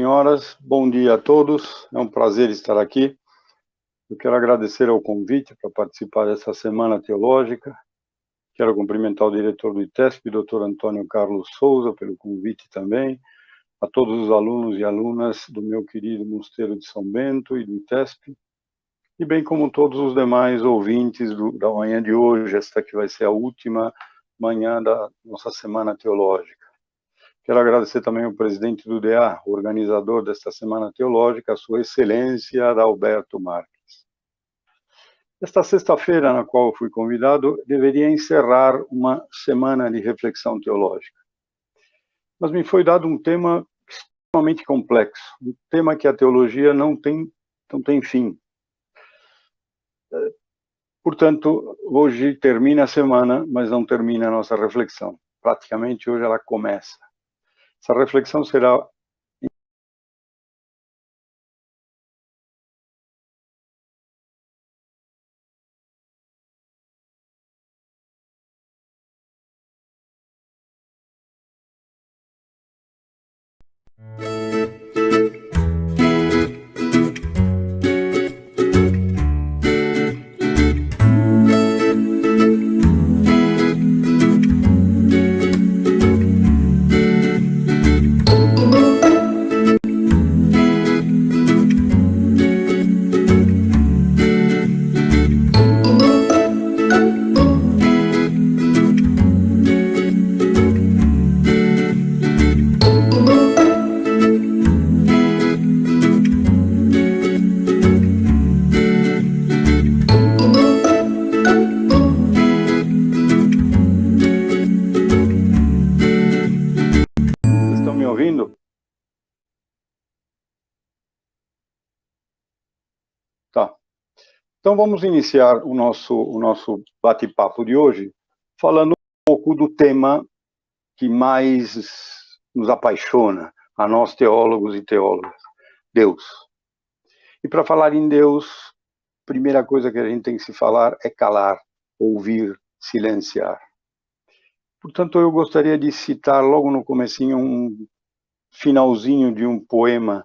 Senhoras, bom dia a todos, é um prazer estar aqui. Eu quero agradecer ao convite para participar dessa Semana Teológica. Quero cumprimentar o diretor do ITESP, Dr. Antônio Carlos Souza, pelo convite também, a todos os alunos e alunas do meu querido Mosteiro de São Bento e do ITESP, e bem como todos os demais ouvintes da manhã de hoje, esta que vai ser a última manhã da nossa Semana Teológica. Quero agradecer também ao presidente do DA, o organizador desta Semana Teológica, a Sua Excelência Adalberto Marques. Esta sexta-feira, na qual fui convidado, deveria encerrar uma semana de reflexão teológica. Mas me foi dado um tema extremamente complexo, um tema que a teologia não tem fim. Portanto, hoje termina a semana, mas não termina a nossa reflexão. Praticamente hoje ela começa. Essa reflexão será Tá. Então vamos iniciar o nosso bate-papo de hoje falando um pouco do tema que mais nos apaixona, a nós teólogos e teólogas, Deus. E para falar em Deus, a primeira coisa que a gente tem que se falar é calar, ouvir, silenciar. Portanto, eu gostaria de citar logo no comecinho um finalzinho de um poema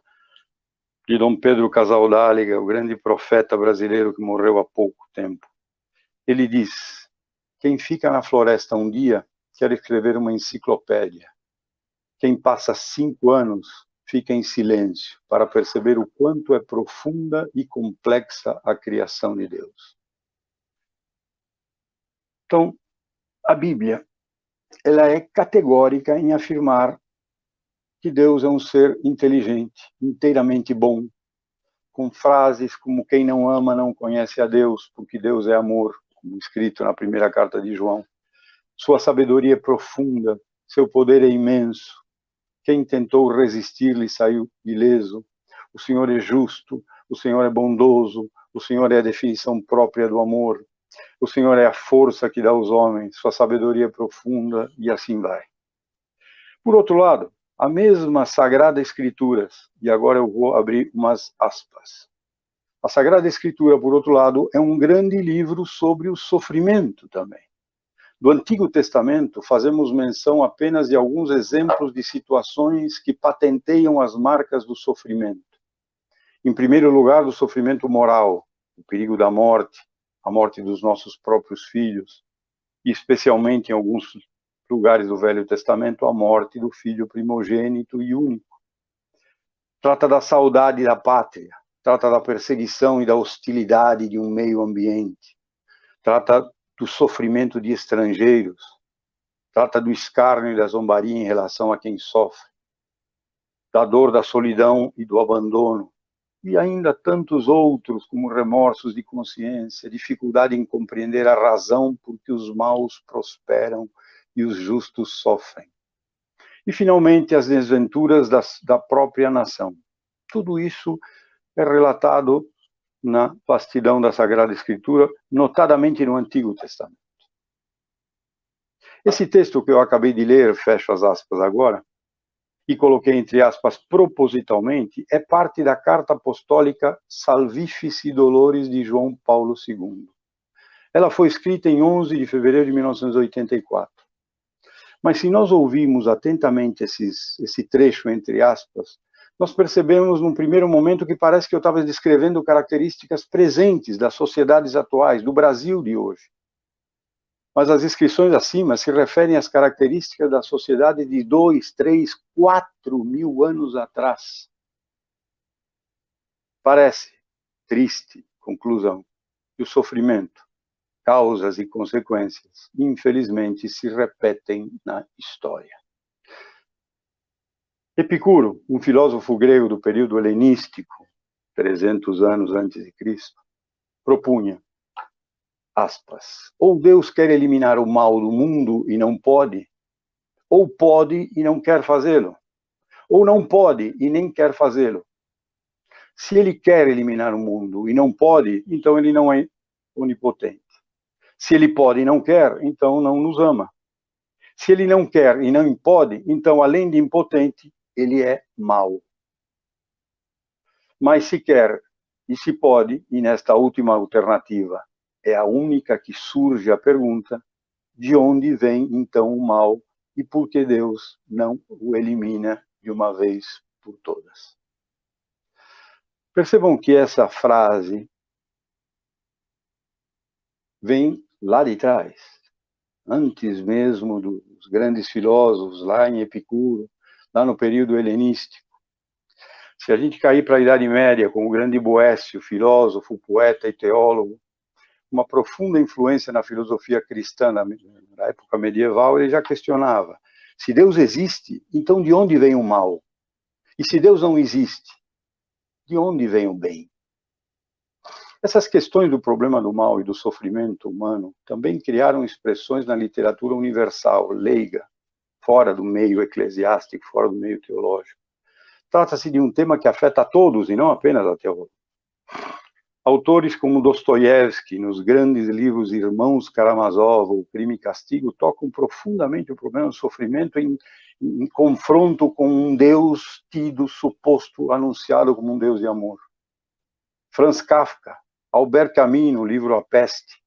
de Dom Pedro Casaldáliga, o grande profeta brasileiro que morreu há pouco tempo. Ele diz: quem fica na floresta um dia quer escrever uma enciclopédia. Quem passa 5 anos fica em silêncio para perceber o quanto é profunda e complexa a criação de Deus. Então, a Bíblia, ela é categórica em afirmar que Deus é um ser inteligente, inteiramente bom, com frases como quem não ama não conhece a Deus, porque Deus é amor, como escrito na primeira carta de João. Sua sabedoria é profunda, seu poder é imenso. Quem tentou resistir-lhe saiu ileso. O Senhor é justo, o Senhor é bondoso, o Senhor é a definição própria do amor. O Senhor é a força que dá aos homens, sua sabedoria é profunda, e assim vai. Por outro lado, a mesma Sagrada Escritura, e agora eu vou abrir umas aspas. A Sagrada Escritura, por outro lado, é um grande livro sobre o sofrimento também. Do Antigo Testamento, fazemos menção apenas de alguns exemplos de situações que patenteiam as marcas do sofrimento. Em primeiro lugar, do sofrimento moral, o perigo da morte, a morte dos nossos próprios filhos, e especialmente em alguns lugares do Velho Testamento, a morte do filho primogênito e único. Trata da saudade da pátria, trata da perseguição e da hostilidade de um meio ambiente, trata do sofrimento de estrangeiros, trata do escárnio e da zombaria em relação a quem sofre, da dor da solidão e do abandono, e ainda tantos outros, como remorsos de consciência, dificuldade em compreender a razão por que os maus prosperam e os justos sofrem. E, finalmente, as desventuras da própria nação. Tudo isso é relatado na vastidão da Sagrada Escritura, notadamente no Antigo Testamento. Esse texto que eu acabei de ler, fecho as aspas agora, e coloquei entre aspas propositalmente, é parte da carta apostólica Salvifici Dolores de João Paulo II. Ela foi escrita em 11 de fevereiro de 1984. Mas se nós ouvirmos atentamente esse trecho, entre aspas, nós percebemos num primeiro momento que parece que eu estava descrevendo características presentes das sociedades atuais, do Brasil de hoje. Mas as inscrições acima se referem às características da sociedade de 2, 3, 4 mil anos atrás. Parece triste, conclusão, que o sofrimento, causas e consequências, infelizmente, se repetem na história. Epicuro, um filósofo grego do período helenístico, 300 anos antes de Cristo, propunha, aspas, ou Deus quer eliminar o mal do mundo e não pode, ou pode e não quer fazê-lo, ou não pode e nem quer fazê-lo. Se ele quer eliminar o mundo e não pode, então ele não é onipotente. Se ele pode e não quer, então não nos ama. Se ele não quer e não pode, então, além de impotente, ele é mau. Mas se quer e se pode, e nesta última alternativa é a única que surge a pergunta, de onde vem então o mal e por que Deus não o elimina de uma vez por todas? Percebam que essa frase vem lá de trás, antes mesmo dos grandes filósofos, lá em Epicuro, lá no período helenístico. Se a gente cair para a Idade Média, com o grande Boécio, filósofo, poeta e teólogo, uma profunda influência na filosofia cristã na época medieval, ele já questionava, se Deus existe, então de onde vem o mal? E se Deus não existe, de onde vem o bem? Essas questões do problema do mal e do sofrimento humano também criaram expressões na literatura universal, leiga, fora do meio eclesiástico, fora do meio teológico. Trata-se de um tema que afeta a todos e não apenas a teologia. Autores como Dostoiévski, nos grandes livros Irmãos Karamazov ou Crime e Castigo, tocam profundamente o problema do sofrimento em confronto com um Deus tido, suposto, anunciado como um Deus de amor. Franz Kafka, Albert Camus, no livro A Peste.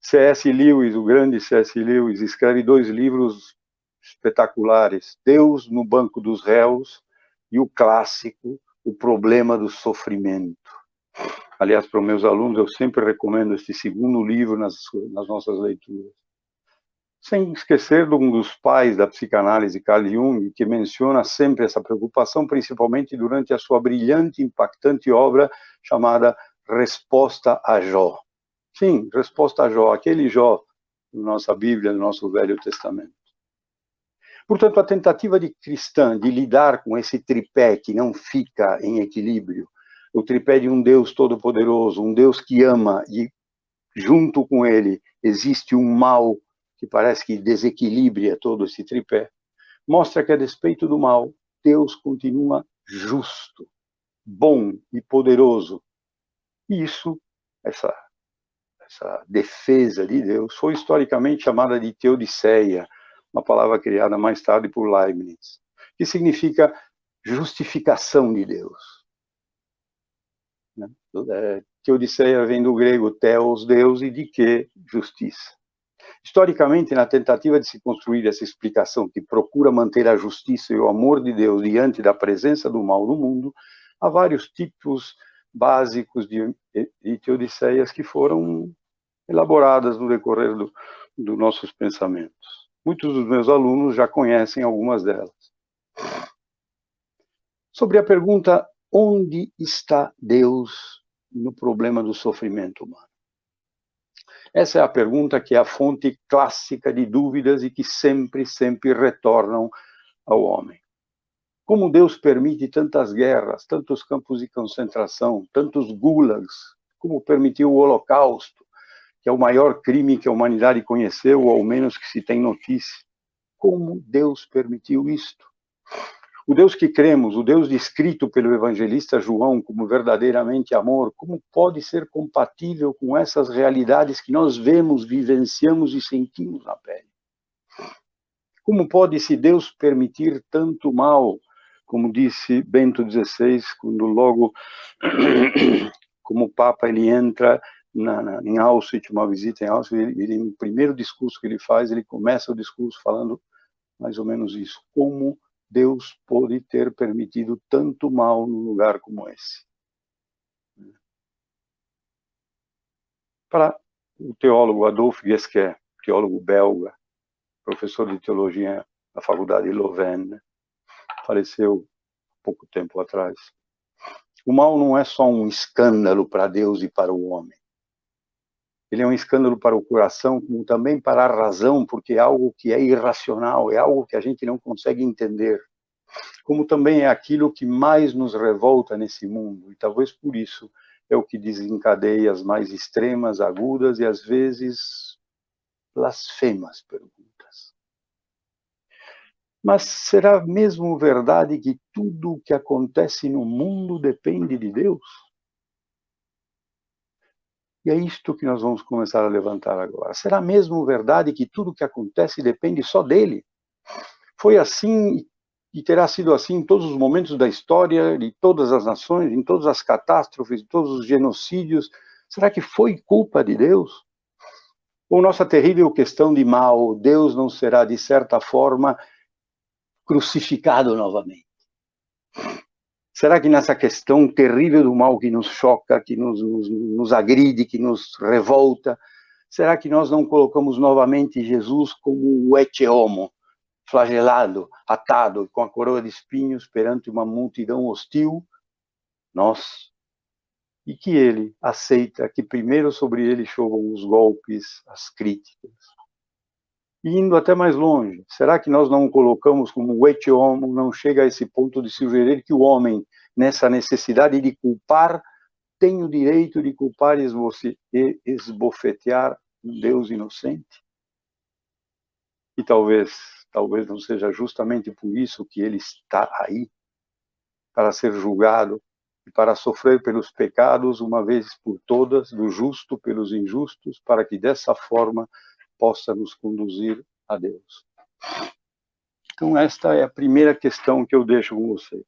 C.S. Lewis, o grande C.S. Lewis, escreve 2 livros espetaculares, Deus no Banco dos Réus e o clássico, O Problema do Sofrimento. Aliás, para os meus alunos, eu sempre recomendo este segundo livro nas nossas leituras. Sem esquecer de um dos pais da psicanálise, Carl Jung, que menciona sempre essa preocupação, principalmente durante a sua brilhante e impactante obra chamada Resposta a Jó. Sim, Resposta a Jó, aquele Jó da nossa Bíblia, do nosso Velho Testamento. Portanto, a tentativa de cristã de lidar com esse tripé que não fica em equilíbrio, o tripé de um Deus todo-poderoso, um Deus que ama e, junto com ele, existe um mal que parece que desequilibra todo esse tripé, mostra que, a despeito do mal, Deus continua justo, bom e poderoso. E isso, essa defesa de Deus, foi historicamente chamada de teodiceia, uma palavra criada mais tarde por Leibniz, que significa justificação de Deus. Teodiceia vem do grego theos, Deus, e dike, justiça. Historicamente, na tentativa de se construir essa explicação que procura manter a justiça e o amor de Deus diante da presença do mal no mundo, há vários tipos básicos de teodiceias que foram elaboradas no decorrer dos nossos pensamentos. Muitos dos meus alunos já conhecem algumas delas. Sobre a pergunta, onde está Deus no problema do sofrimento humano? Essa é a pergunta que é a fonte clássica de dúvidas e que sempre retornam ao homem. Como Deus permite tantas guerras, tantos campos de concentração, tantos gulags, como permitiu o Holocausto, que é o maior crime que a humanidade conheceu, ou ao menos que se tem notícia? Como Deus permitiu isto? O Deus que cremos, o Deus descrito pelo evangelista João como verdadeiramente amor, como pode ser compatível com essas realidades que nós vemos, vivenciamos e sentimos na pele? Como pode esse Deus permitir tanto mal, como disse Bento XVI, quando logo, como Papa, ele entra em Auschwitz, uma visita em Auschwitz, no primeiro discurso que ele faz, ele começa o discurso falando mais ou menos isso. Como Deus pôde ter permitido tanto mal num lugar como esse? Para o teólogo Adolphe Guesquet, teólogo belga, professor de teologia na faculdade de Louvain, faleceu pouco tempo atrás. O mal não é só um escândalo para Deus e para o homem. Ele é um escândalo para o coração, como também para a razão, porque é algo que é irracional, é algo que a gente não consegue entender. Como também é aquilo que mais nos revolta nesse mundo, e talvez por isso é o que desencadeia as mais extremas, agudas e às vezes blasfemas perguntas. Mas será mesmo verdade que tudo o que acontece no mundo depende de Deus? E é isto que nós vamos começar a levantar agora. Será mesmo verdade que tudo o que acontece depende só dele? Foi assim e terá sido assim em todos os momentos da história, de todas as nações, em todas as catástrofes, em todos os genocídios? Será que foi culpa de Deus? Ou nossa terrível questão de mal, Deus não será, de certa forma, crucificado novamente? Será que nessa questão terrível do mal que nos choca, que nos agride, que nos revolta, será que nós não colocamos novamente Jesus como o ecce homo, flagelado, atado, com a coroa de espinhos perante uma multidão hostil? Nós. E que ele aceita que primeiro sobre ele chovam os golpes, as críticas. E indo até mais longe, será que nós não o colocamos como o ecce homo, não chega a esse ponto de sugerir que o homem, nessa necessidade de culpar, tem o direito de culpar e esbofetear um Deus inocente? E talvez não seja justamente por isso que ele está aí, para ser julgado e para sofrer pelos pecados, uma vez por todas, do justo pelos injustos, para que dessa forma possa nos conduzir a Deus. Então esta é a primeira questão que eu deixo com vocês.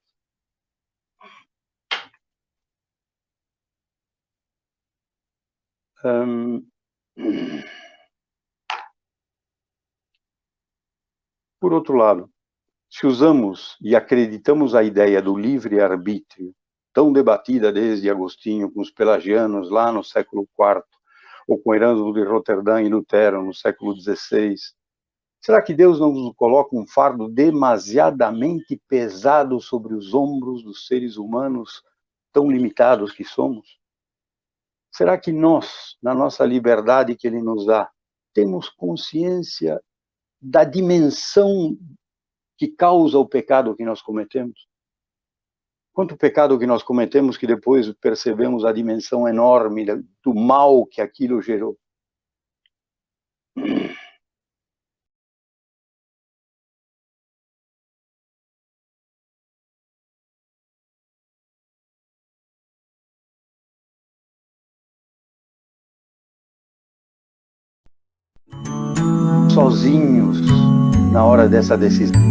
Por outro lado, se usamos e acreditamos a ideia do livre-arbítrio, tão debatida desde Agostinho com os pelagianos lá no século IV, ou com Erasmo de Roterdã e Lutero no século XVI, será que Deus não nos coloca um fardo demasiadamente pesado sobre os ombros dos seres humanos tão limitados que somos? Será que nós, na nossa liberdade que Ele nos dá, temos consciência da dimensão que causa o pecado que nós cometemos? Quanto pecado que nós cometemos que depois percebemos a dimensão enorme do mal que aquilo gerou? Sozinhos na hora dessa decisão,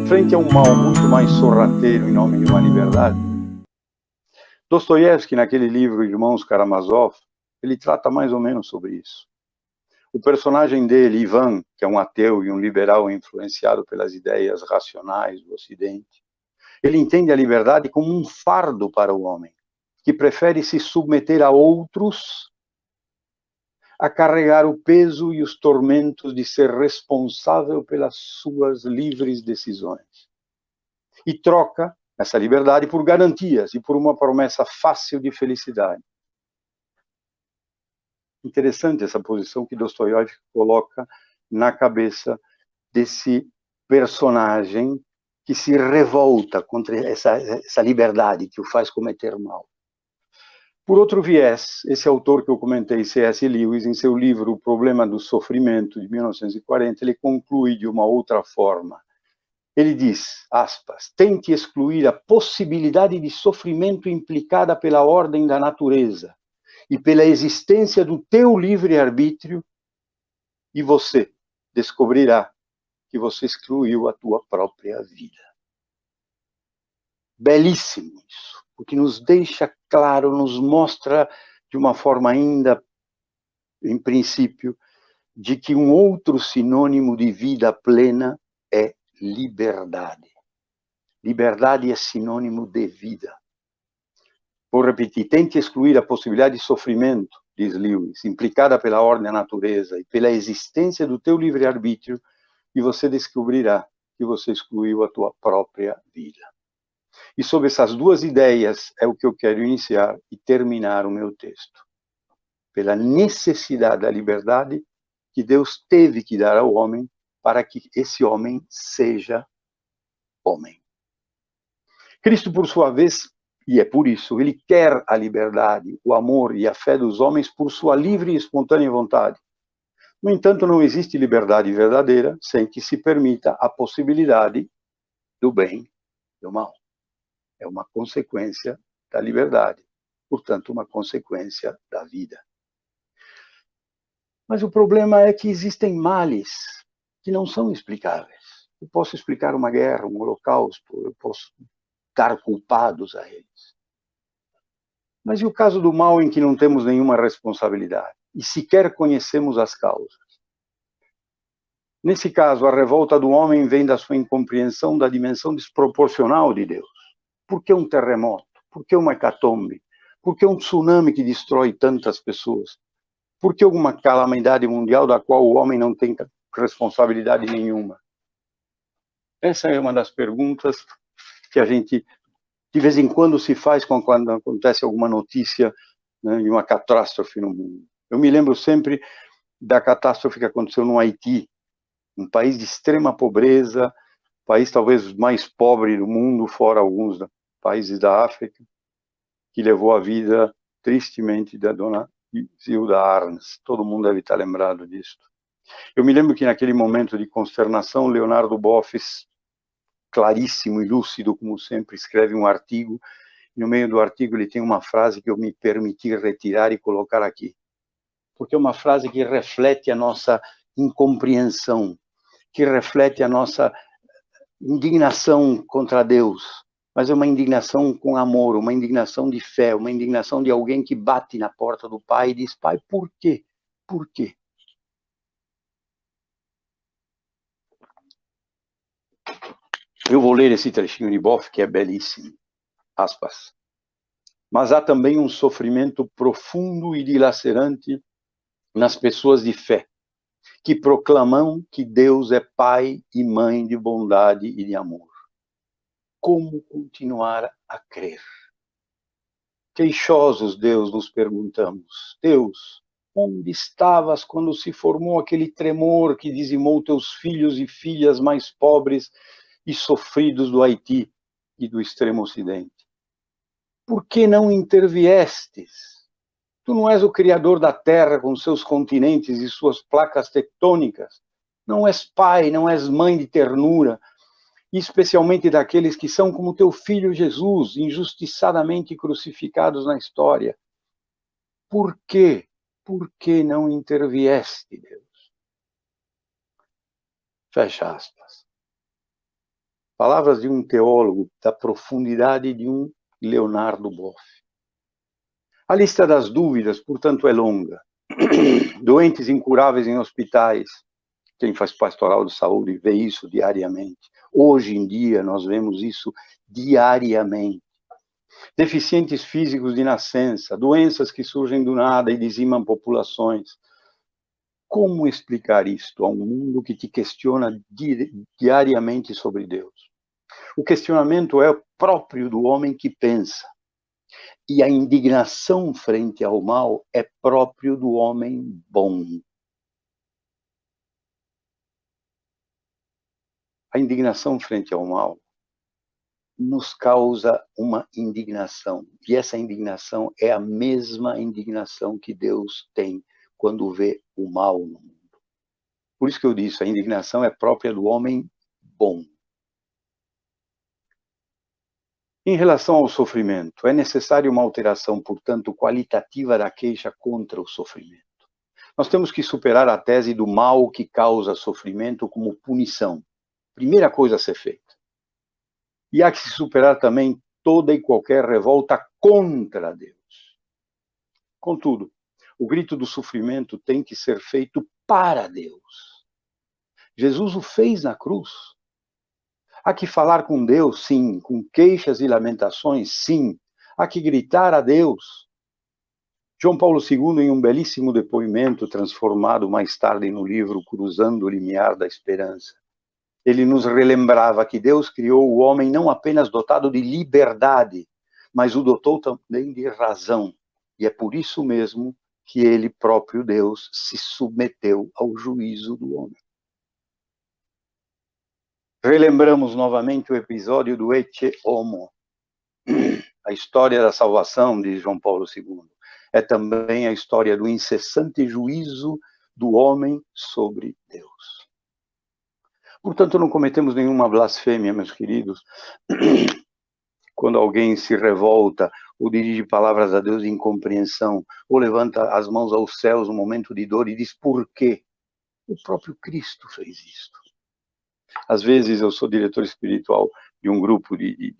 frente a um mal muito mais sorrateiro em nome de uma liberdade. Dostoiévski, naquele livro Irmãos Karamazov, ele trata mais ou menos sobre isso. O personagem dele, Ivan, que é um ateu e um liberal influenciado pelas ideias racionais do Ocidente, ele entende a liberdade como um fardo para o homem, que prefere se submeter a outros a carregar o peso e os tormentos de ser responsável pelas suas livres decisões. E troca essa liberdade por garantias e por uma promessa fácil de felicidade. Interessante essa posição que Dostoiévski coloca na cabeça desse personagem que se revolta contra essa liberdade que o faz cometer mal. Por outro viés, esse autor que eu comentei, C.S. Lewis, em seu livro O Problema do Sofrimento, de 1940, ele conclui de uma outra forma. Ele diz, aspas, tente excluir a possibilidade de sofrimento implicada pela ordem da natureza e pela existência do teu livre-arbítrio, e você descobrirá que você excluiu a tua própria vida. Belíssimo isso, porque nos deixa claro, nos mostra de uma forma ainda, em princípio, de que um outro sinônimo de vida plena é liberdade. Liberdade é sinônimo de vida. Vou repetir, tente excluir a possibilidade de sofrimento, diz Lewis, implicada pela ordem da natureza e pela existência do teu livre-arbítrio, e você descobrirá que você excluiu a tua própria vida. E sobre essas duas ideias é o que eu quero iniciar e terminar o meu texto. Pela necessidade da liberdade que Deus teve que dar ao homem para que esse homem seja homem. Cristo, por sua vez, e é por isso, ele quer a liberdade, o amor e a fé dos homens por sua livre e espontânea vontade. No entanto, não existe liberdade verdadeira sem que se permita a possibilidade do bem e do mal. É uma consequência da liberdade, portanto, uma consequência da vida. Mas o problema é que existem males que não são explicáveis. Eu posso explicar uma guerra, um holocausto, eu posso dar culpados a eles. Mas e o caso do mal em que não temos nenhuma responsabilidade e sequer conhecemos as causas? Nesse caso, a revolta do homem vem da sua incompreensão da dimensão desproporcional de Deus. Por que um terremoto? Por que uma hecatombe? Por que um tsunami que destrói tantas pessoas? Por que alguma calamidade mundial da qual o homem não tem responsabilidade nenhuma? Essa é uma das perguntas que a gente, de vez em quando, se faz quando acontece alguma notícia, né, de uma catástrofe no mundo. Eu me lembro sempre da catástrofe que aconteceu no Haiti, um país de extrema pobreza, país talvez mais pobre do mundo, fora alguns países da África, que levou a vida, tristemente, da dona Zilda Arnes. Todo mundo deve estar lembrado disso. Eu me lembro que naquele momento de consternação, Leonardo Boff, claríssimo e lúcido, como sempre, escreve um artigo, e no meio do artigo ele tem uma frase que eu me permiti retirar e colocar aqui. Porque é uma frase que reflete a nossa incompreensão, que reflete a nossa indignação contra Deus, mas é uma indignação com amor, uma indignação de fé, uma indignação de alguém que bate na porta do Pai e diz: Pai, por quê? Por quê? Eu vou ler esse trechinho de Boff, que é belíssimo. Aspas. Mas há também um sofrimento profundo e dilacerante nas pessoas de fé, que proclamam que Deus é Pai e Mãe de bondade e de amor. Como continuar a crer? Queixosos, Deus, nos perguntamos. Deus, onde estavas quando se formou aquele tremor que dizimou teus filhos e filhas mais pobres e sofridos do Haiti e do extremo ocidente? Por que não interviestes? Tu não és o criador da Terra com seus continentes e suas placas tectônicas. Não és pai, não és mãe de ternura, especialmente daqueles que são como teu filho Jesus, injustiçadamente crucificados na história. Por quê? Por que não intervieste, Deus? Fecha aspas. Palavras de um teólogo da profundidade de um Leonardo Boff. A lista das dúvidas, portanto, é longa. Doentes incuráveis em hospitais. Quem faz pastoral de saúde vê isso diariamente. Hoje em dia, nós vemos isso diariamente. Deficientes físicos de nascença, doenças que surgem do nada e dizimam populações. Como explicar isto a um mundo que te questiona diariamente sobre Deus? O questionamento é próprio do homem que pensa. E a indignação frente ao mal é próprio do homem bom. A indignação frente ao mal nos causa uma indignação. E essa indignação é a mesma indignação que Deus tem quando vê o mal no mundo. Por isso que eu disse, a indignação é própria do homem bom. Em relação ao sofrimento, é necessária uma alteração, portanto, qualitativa da queixa contra o sofrimento. Nós temos que superar a tese do mal que causa sofrimento como punição. Primeira coisa a ser feita. E há que se superar também toda e qualquer revolta contra Deus. Contudo, o grito do sofrimento tem que ser feito para Deus. Jesus o fez na cruz. Há que falar com Deus, sim. Com queixas e lamentações, sim. Há que gritar a Deus. João Paulo II, em um belíssimo depoimento, transformado mais tarde no livro Cruzando o Limiar da Esperança, ele nos relembrava que Deus criou o homem não apenas dotado de liberdade, mas o dotou também de razão. E é por isso mesmo que ele próprio, Deus, se submeteu ao juízo do homem. Relembramos novamente o episódio do Ecce Homo, a história da salvação de João Paulo II. É também a história do incessante juízo do homem sobre Deus. Portanto, não cometemos nenhuma blasfêmia, meus queridos, quando alguém se revolta, ou dirige palavras a Deus de incompreensão, ou levanta as mãos aos céus no momento de dor e diz por quê. O próprio Cristo fez isso. Às vezes eu sou diretor espiritual de um grupo de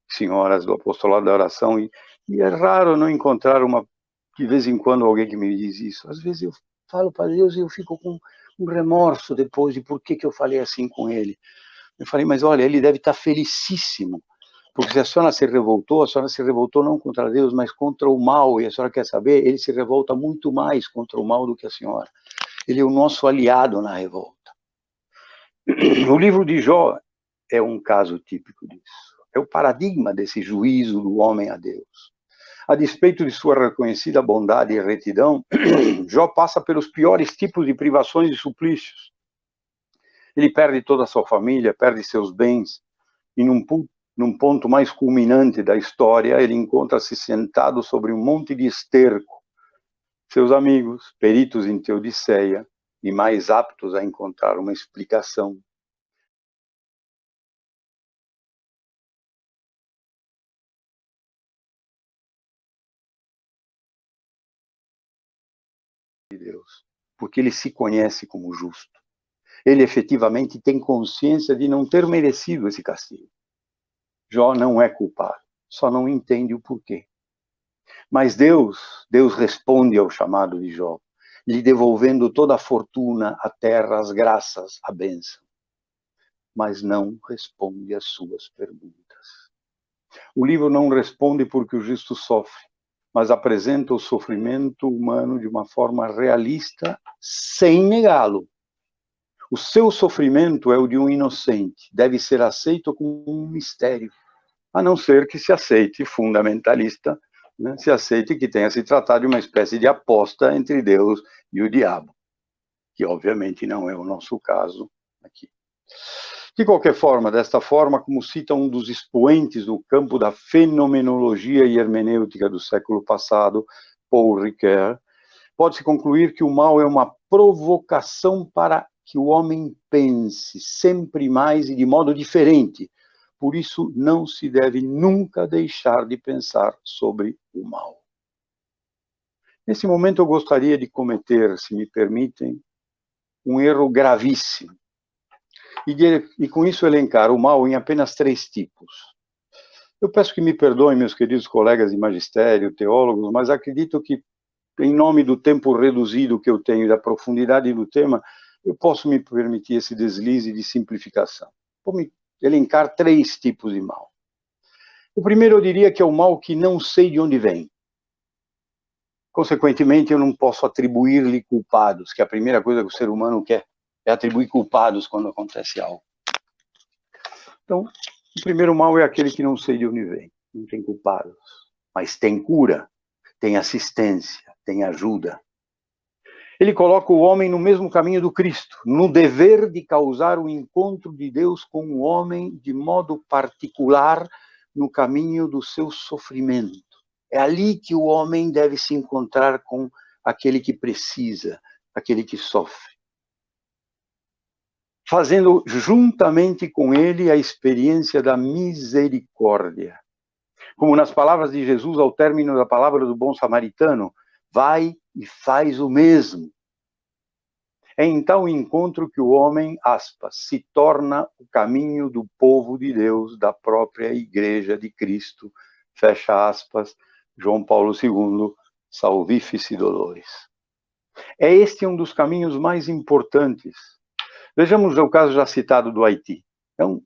senhoras do apostolado da oração e é raro não encontrar de vez em quando alguém que me diz isso. Às vezes eu falo para Deus e eu fico com um remorso depois de por que eu falei assim com ele. Eu falei, mas olha, ele deve estar felicíssimo, porque se a senhora se revoltou não contra Deus, mas contra o mal, e a senhora quer saber, ele se revolta muito mais contra o mal do que a senhora. Ele é o nosso aliado na revolta. O livro de Jó é um caso típico disso. É o paradigma desse juízo do homem a Deus. A despeito de sua reconhecida bondade e retidão, Jó passa pelos piores tipos de privações e suplícios. Ele perde toda a sua família, perde seus bens, e num ponto mais culminante da história, ele encontra-se sentado sobre um monte de esterco. Seus amigos, peritos em Teodiceia, e mais aptos a encontrar uma explicação, de Deus, porque ele se conhece como justo. Ele efetivamente tem consciência de não ter merecido esse castigo. Jó não é culpado, só não entende o porquê. Mas Deus responde ao chamado de Jó, lhe devolvendo toda a fortuna, a terra, as graças, a bênção. Mas não responde às suas perguntas. O livro não responde porque o justo sofre, mas apresenta o sofrimento humano de uma forma realista, sem negá-lo. O seu sofrimento é o de um inocente, deve ser aceito como um mistério, a não ser que se aceite fundamentalista, né, se aceite que tenha se tratado de uma espécie de aposta entre Deus e o diabo, que obviamente não é o nosso caso aqui. De qualquer forma, desta forma, como cita um dos expoentes do campo da fenomenologia e hermenêutica do século passado, Paul Ricoeur, pode-se concluir que o mal é uma provocação para que o homem pense sempre mais e de modo diferente. Por isso, não se deve nunca deixar de pensar sobre o mal. Nesse momento, eu gostaria de cometer, se me permitem, um erro gravíssimo. E com isso elencar o mal em apenas 3 tipos. Eu peço que me perdoem, meus queridos colegas de magistério, teólogos, mas acredito que, em nome do tempo reduzido que eu tenho e da profundidade do tema, eu posso me permitir esse deslize de simplificação. Vou me elencar 3 tipos de mal. O primeiro eu diria que é o mal que não sei de onde vem. Consequentemente, eu não posso atribuir-lhe culpados, que é a primeira coisa que o ser humano quer, é atribuir culpados quando acontece algo. Então, o primeiro mal é aquele que não sei de onde vem, não tem culpados, mas tem cura, tem assistência, tem ajuda. Ele coloca o homem no mesmo caminho do Cristo, no dever de causar o encontro de Deus com o homem de modo particular no caminho do seu sofrimento. É ali que o homem deve se encontrar com aquele que precisa, aquele que sofre. Fazendo juntamente com ele a experiência da misericórdia. Como nas palavras de Jesus ao término da palavra do bom samaritano, vai e faz o mesmo. É em tal encontro que o homem, aspas, se torna o caminho do povo de Deus, da própria Igreja de Cristo, fecha aspas, João Paulo II, Salvifici Dolores. É este um dos caminhos mais importantes. Vejamos o caso já citado do Haiti. Então,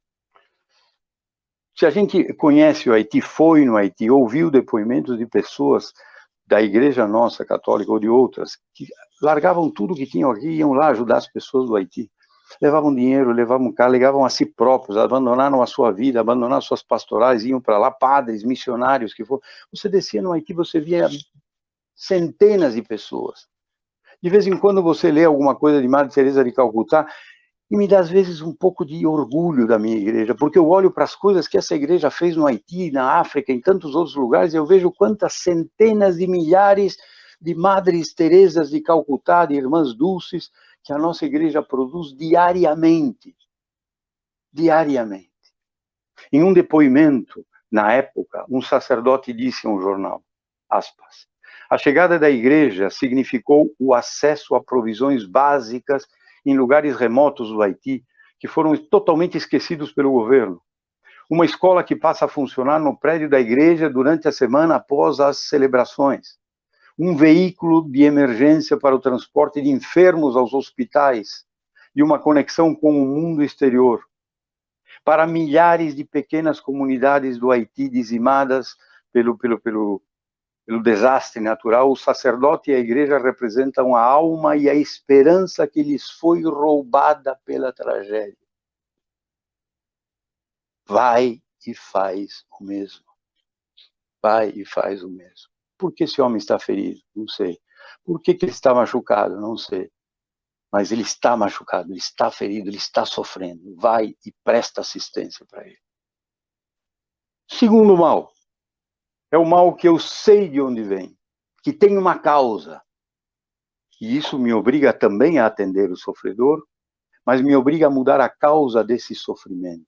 se a gente conhece o Haiti, foi no Haiti, ouviu depoimentos de pessoas da igreja nossa, católica, ou de outras, que largavam tudo que tinham aqui e iam lá ajudar as pessoas do Haiti. Levavam dinheiro, levavam carro, levavam a si próprios, abandonaram a sua vida, abandonaram suas pastorais, iam para lá, padres, missionários, que foram. Você descia no Haiti, você via centenas de pessoas. De vez em quando você lê alguma coisa de Madre Teresa de Calcutá, e me dá, às vezes, um pouco de orgulho da minha igreja, porque eu olho para as coisas que essa igreja fez no Haiti, na África, em tantos outros lugares, e eu vejo quantas centenas de milhares de Madres Teresas de Calcutá, de Irmãs Dulces, que a nossa igreja produz diariamente. Diariamente. Em um depoimento, na época, um sacerdote disse a um jornal, aspas, a chegada da igreja significou o acesso a provisões básicas em lugares remotos do Haiti, que foram totalmente esquecidos pelo governo. Uma escola que passa a funcionar no prédio da igreja durante a semana após as celebrações. Um veículo de emergência para o transporte de enfermos aos hospitais e uma conexão com o mundo exterior. Para milhares de pequenas comunidades do Haiti dizimadas pelo desastre natural, o sacerdote e a igreja representam a alma e a esperança que lhes foi roubada pela tragédia. Vai e faz o mesmo. Vai e faz o mesmo. Por que esse homem está ferido? Não sei. Por que ele está machucado? Não sei. Mas ele está machucado, ele está ferido, ele está sofrendo. Vai e presta assistência para ele. Segundo mal, é o mal que eu sei de onde vem, que tem uma causa. E isso me obriga também a atender o sofredor, mas me obriga a mudar a causa desse sofrimento,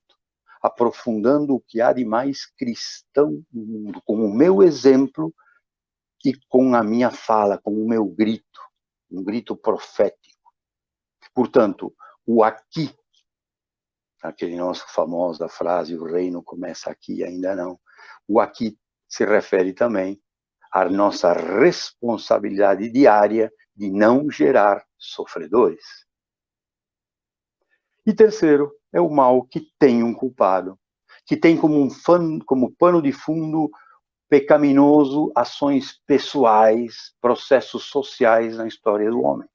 aprofundando o que há de mais cristão no mundo, com o meu exemplo e com a minha fala, com o meu grito, um grito profético. Portanto, o aqui, aquele nosso famosa frase, o reino começa aqui, ainda não. O aqui se refere também à nossa responsabilidade diária de não gerar sofredores. E terceiro, é o mal que tem um culpado, que tem como pano de fundo pecaminoso ações pessoais, processos sociais na história do homem.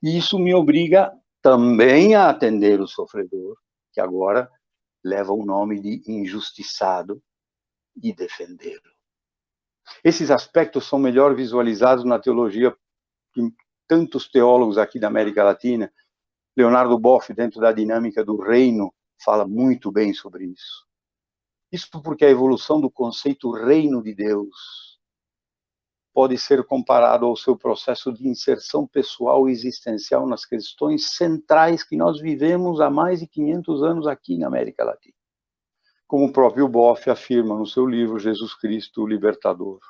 E isso me obriga também a atender o sofredor, que agora leva o nome de injustiçado, e defendê-lo. Esses aspectos são melhor visualizados na teologia de tantos teólogos aqui da América Latina. Leonardo Boff, dentro da dinâmica do reino, fala muito bem sobre isso. Isso porque a evolução do conceito reino de Deus pode ser comparado ao seu processo de inserção pessoal e existencial nas questões centrais que nós vivemos há mais de 500 anos aqui na América Latina. Como o próprio Boff afirma no seu livro Jesus Cristo, o Libertador.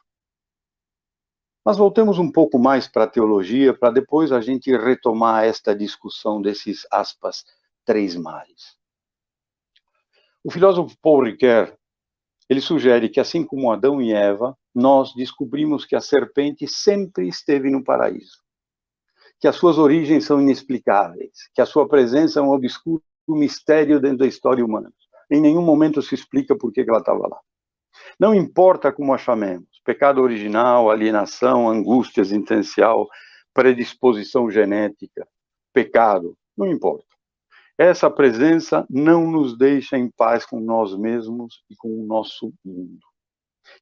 Mas voltemos um pouco mais para a teologia, para depois a gente retomar esta discussão desses, aspas, três males. O filósofo Paul Ricoeur, ele sugere que, assim como Adão e Eva, nós descobrimos que a serpente sempre esteve no paraíso, que as suas origens são inexplicáveis, que a sua presença é um obscuro mistério dentro da história humana. Em nenhum momento se explica por que ela estava lá. Não importa como a chamemos, pecado original, alienação, angústia existencial, predisposição genética, pecado, não importa. Essa presença não nos deixa em paz com nós mesmos e com o nosso mundo.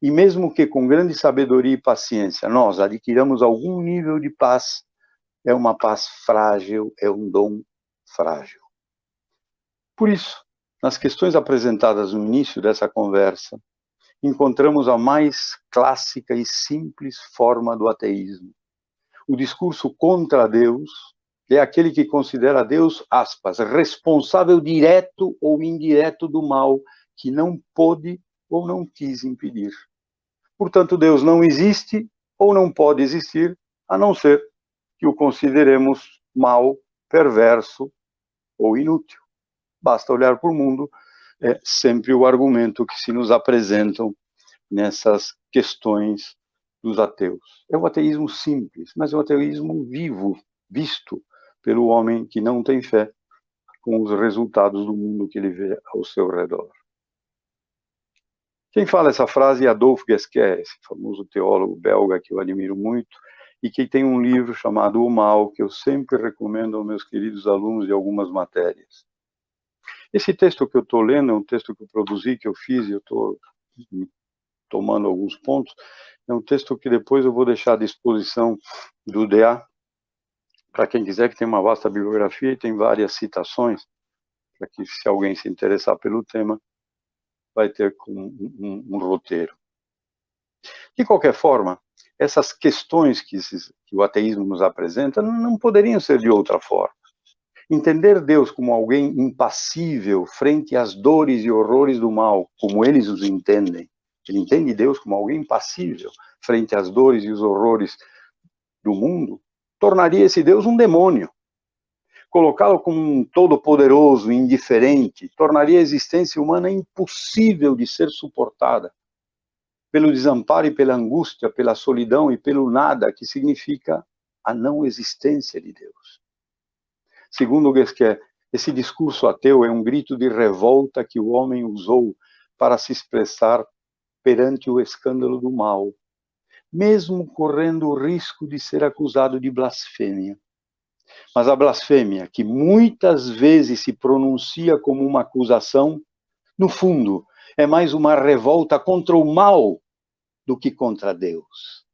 E mesmo que com grande sabedoria e paciência nós adquiramos algum nível de paz, é uma paz frágil, é um dom frágil. Por isso, nas questões apresentadas no início dessa conversa, encontramos a mais clássica e simples forma do ateísmo. O discurso contra Deus é aquele que considera Deus, aspas, responsável direto ou indireto do mal que não pôde ou não quis impedir. Portanto, Deus não existe ou não pode existir, a não ser que o consideremos mal, perverso ou inútil. Basta olhar para o mundo, é sempre o argumento que se nos apresentam nessas questões dos ateus. É um ateísmo simples, mas é um ateísmo vivo, visto pelo homem que não tem fé, com os resultados do mundo que ele vê ao seu redor. Quem fala essa frase é Adolphe Gasquet, esse famoso teólogo belga que eu admiro muito, e que tem um livro chamado O Mal, que eu sempre recomendo aos meus queridos alunos de algumas matérias. Esse texto que eu estou lendo é um texto que eu produzi, que eu fiz, e eu estou tomando alguns pontos. É um texto que depois eu vou deixar à disposição do DA, para quem quiser, que tem uma vasta bibliografia e tem várias citações, para que, se alguém se interessar pelo tema, vai ter um roteiro. De qualquer forma, essas questões que o ateísmo nos apresenta não poderiam ser de outra forma. Entender Deus como alguém impassível frente às dores e horrores do mal, como eles os entendem. Ele entende Deus como alguém impassível frente às dores e os horrores do mundo, tornaria esse Deus um demônio. Colocá-lo como um todo-poderoso, indiferente, tornaria a existência humana impossível de ser suportada, pelo desamparo e pela angústia, pela solidão e pelo nada, que significa a não existência de Deus. Segundo Gasquet, esse discurso ateu é um grito de revolta que o homem usou para se expressar perante o escândalo do mal, mesmo correndo o risco de ser acusado de blasfêmia. Mas a blasfêmia, que muitas vezes se pronuncia como uma acusação, no fundo, é mais uma revolta contra o mal do que contra Deus.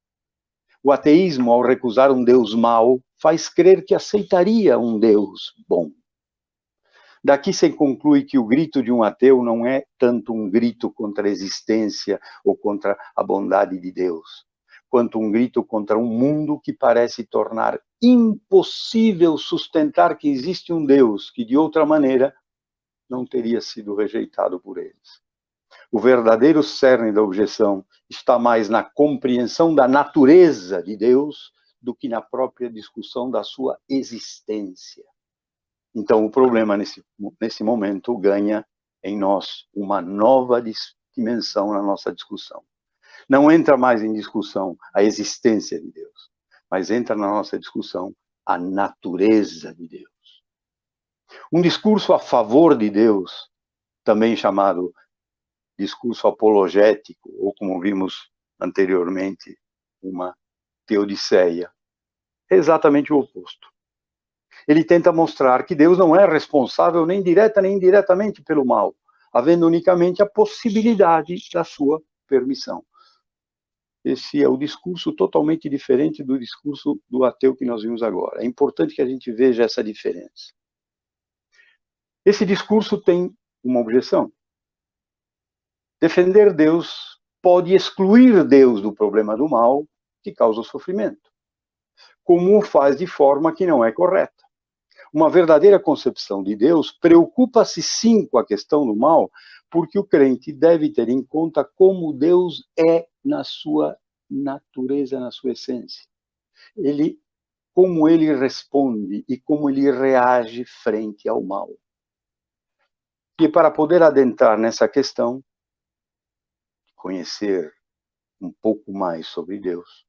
O ateísmo, ao recusar um Deus mau, faz crer que aceitaria um Deus bom. Daqui se conclui que o grito de um ateu não é tanto um grito contra a existência ou contra a bondade de Deus, quanto um grito contra um mundo que parece tornar impossível sustentar que existe um Deus que, de outra maneira, não teria sido rejeitado por eles. O verdadeiro cerne da objeção está mais na compreensão da natureza de Deus do que na própria discussão da sua existência. Então, o problema, nesse momento, ganha em nós uma nova dimensão na nossa discussão. Não entra mais em discussão a existência de Deus, mas entra na nossa discussão a natureza de Deus. Um discurso a favor de Deus, também chamado discurso apologético, ou como vimos anteriormente, uma teodiceia, é exatamente o oposto. Ele tenta mostrar que Deus não é responsável nem direta nem indiretamente pelo mal, havendo unicamente a possibilidade da sua permissão. Esse é o discurso totalmente diferente do discurso do ateu que nós vimos agora. É importante que a gente veja essa diferença. Esse discurso tem uma objeção. Defender Deus pode excluir Deus do problema do mal que causa o sofrimento, como o faz de forma que não é correta. Uma verdadeira concepção de Deus preocupa-se sim com a questão do mal, porque o crente deve ter em conta como Deus é na sua natureza, na sua essência. Como ele responde e como ele reage frente ao mal. E para poder adentrar nessa questão, conhecer um pouco mais sobre Deus,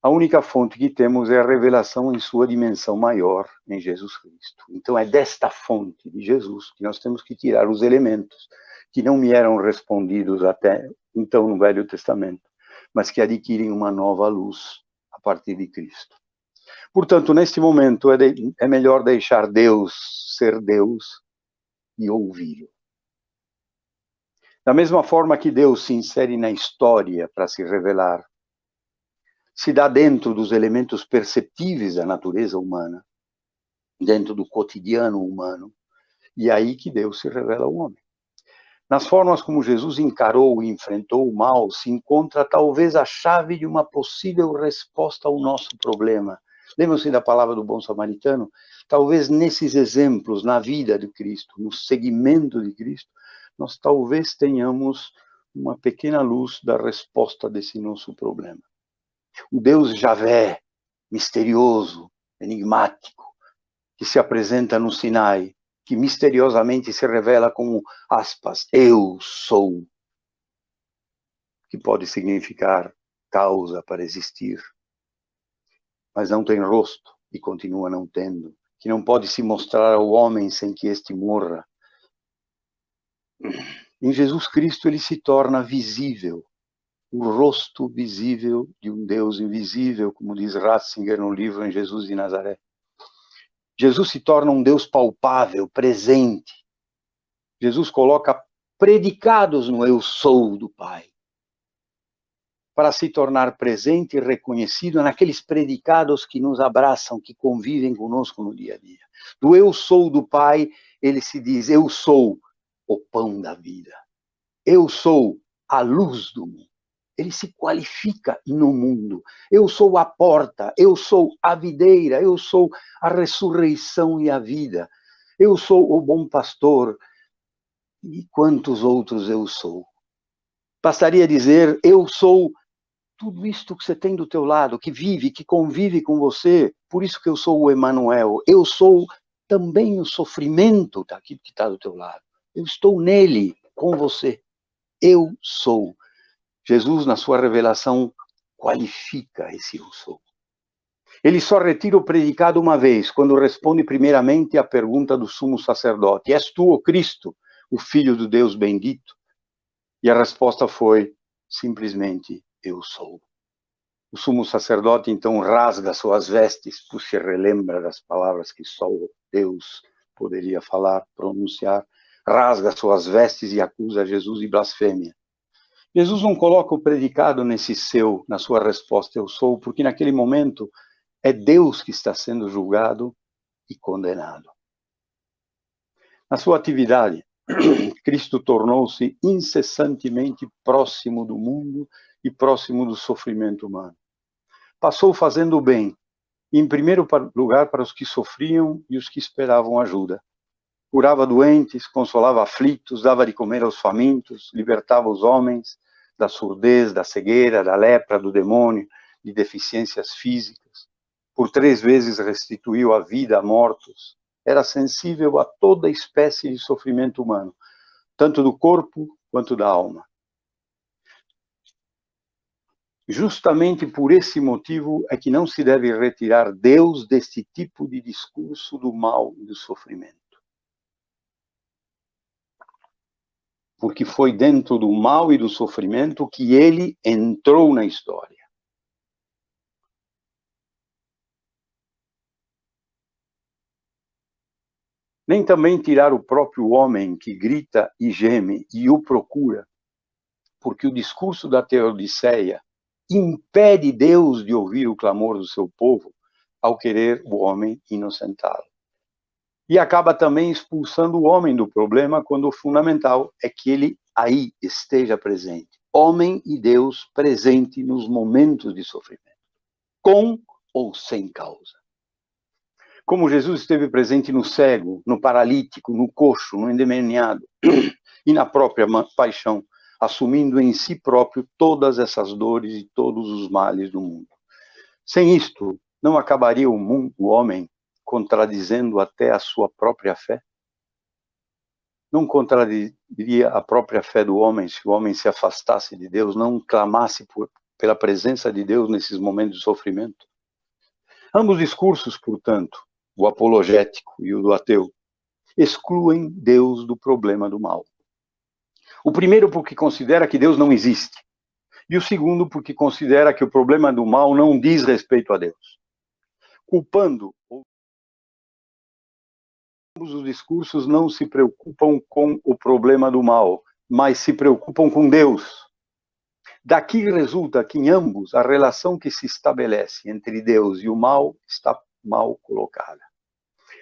a única fonte que temos é a revelação em sua dimensão maior em Jesus Cristo. Então é desta fonte de Jesus que nós temos que tirar os elementos que não me eram respondidos até então no Velho Testamento, mas que adquirem uma nova luz a partir de Cristo. Portanto, neste momento é melhor deixar Deus ser Deus e ouvi-lo. Da mesma forma que Deus se insere na história para se revelar, se dá dentro dos elementos perceptíveis da natureza humana, dentro do cotidiano humano, e é aí que Deus se revela ao homem. Nas formas como Jesus encarou e enfrentou o mal, se encontra talvez a chave de uma possível resposta ao nosso problema. Lembram-se da palavra do bom samaritano? Talvez nesses exemplos, na vida de Cristo, no seguimento de Cristo, nós talvez tenhamos uma pequena luz da resposta desse nosso problema. O Deus Javé, misterioso, enigmático, que se apresenta no Sinai, que misteriosamente se revela como, aspas, eu sou, que pode significar causa para existir, mas não tem rosto e continua não tendo, que não pode se mostrar ao homem sem que este morra. Em Jesus Cristo ele se torna visível, o rosto visível de um Deus invisível, como diz Ratzinger no livro Em Jesus de Nazaré. Jesus se torna um Deus palpável, presente. Jesus coloca predicados no eu sou do Pai, para se tornar presente e reconhecido naqueles predicados que nos abraçam, que convivem conosco no dia a dia. Do eu sou do Pai, ele se diz, eu sou o pão da vida. Eu sou a luz do mundo. Ele se qualifica no mundo. Eu sou a porta, eu sou a videira, eu sou a ressurreição e a vida. Eu sou o bom pastor. E quantos outros eu sou? Bastaria dizer, eu sou tudo isto que você tem do teu lado, que vive, que convive com você. Por isso que eu sou o Emanuel. Eu sou também o sofrimento que está do teu lado. Eu estou nele, com você. Eu sou. Jesus, na sua revelação, qualifica esse eu sou. Ele só retira o predicado uma vez, quando responde primeiramente à pergunta do sumo sacerdote: és tu o Cristo, o Filho do Deus bendito? E a resposta foi simplesmente: eu sou. O sumo sacerdote então rasga suas vestes, por se relembra das palavras que só Deus poderia falar, pronunciar, rasga suas vestes e acusa Jesus de blasfêmia. Jesus não coloca o predicado na sua resposta, eu sou, porque naquele momento é Deus que está sendo julgado e condenado. Na sua atividade, Cristo tornou-se incessantemente próximo do mundo e próximo do sofrimento humano. Passou fazendo o bem, em primeiro lugar para os que sofriam e os que esperavam ajuda. Curava doentes, consolava aflitos, dava de comer aos famintos, libertava os homens da surdez, da cegueira, da lepra, do demônio, de deficiências físicas. Por 3 vezes restituiu a vida a mortos. Era sensível a toda espécie de sofrimento humano, tanto do corpo quanto da alma. Justamente por esse motivo é que não se deve retirar Deus deste tipo de discurso do mal e do sofrimento. Porque foi dentro do mal e do sofrimento que ele entrou na história. Nem também tirar o próprio homem que grita e geme e o procura, porque o discurso da Teodiceia impede Deus de ouvir o clamor do seu povo ao querer o homem inocentá-lo. E acaba também expulsando o homem do problema quando o fundamental é que ele aí esteja presente. Homem e Deus presente nos momentos de sofrimento, com ou sem causa. Como Jesus esteve presente no cego, no paralítico, no coxo, no endemoniado e na própria paixão, assumindo em si próprio todas essas dores e todos os males do mundo. Sem isto, não acabaria o homem contradizendo até a sua própria fé? Não contradiria a própria fé do homem se o homem se afastasse de Deus, não clamasse pela presença de Deus nesses momentos de sofrimento? Ambos discursos, portanto, o apologético e o do ateu, excluem Deus do problema do mal. O primeiro porque considera que Deus não existe, e o segundo porque considera que o problema do mal não diz respeito a Deus. Culpando, ambos os discursos não se preocupam com o problema do mal, mas se preocupam com Deus. Daqui resulta que em ambos a relação que se estabelece entre Deus e o mal está mal colocada,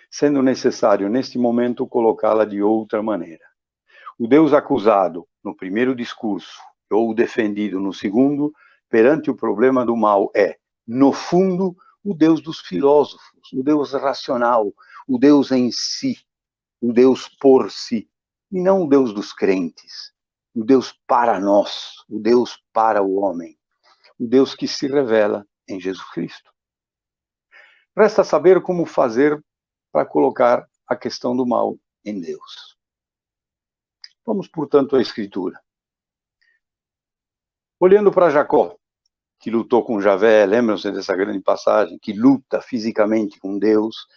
sendo necessário neste momento colocá-la de outra maneira. O Deus acusado no primeiro discurso ou defendido no segundo, perante o problema do mal, é, no fundo, o Deus dos filósofos, o Deus racional, o Deus em si, o Deus por si, e não o Deus dos crentes, o Deus para nós, o Deus para o homem, o Deus que se revela em Jesus Cristo. Resta saber como fazer para colocar a questão do mal em Deus. Vamos, portanto, à Escritura. Olhando para Jacó, que lutou com Javé, lembram-se dessa grande passagem, que luta fisicamente com Deus,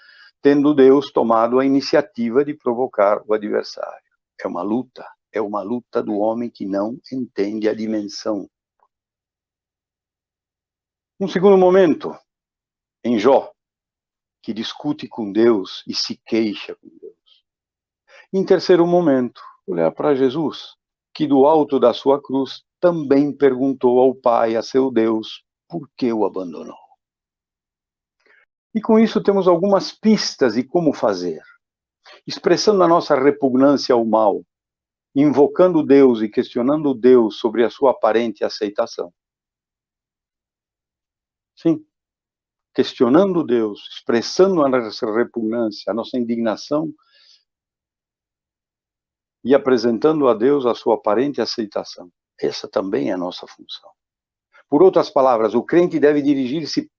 tendo Deus tomado a iniciativa de provocar o adversário. É uma luta do homem que não entende a dimensão. Um segundo momento, em Jó, que discute com Deus e se queixa com Deus. Em terceiro momento, olhar para Jesus, que do alto da sua cruz também perguntou ao Pai, a seu Deus, por que o abandonou. E com isso temos algumas pistas de como fazer. Expressando a nossa repugnância ao mal, invocando Deus e questionando Deus sobre a sua aparente aceitação. Sim, questionando Deus, expressando a nossa repugnância, a nossa indignação e apresentando a Deus a sua aparente aceitação. Essa também é a nossa função. Por outras palavras, o crente deve dirigir-se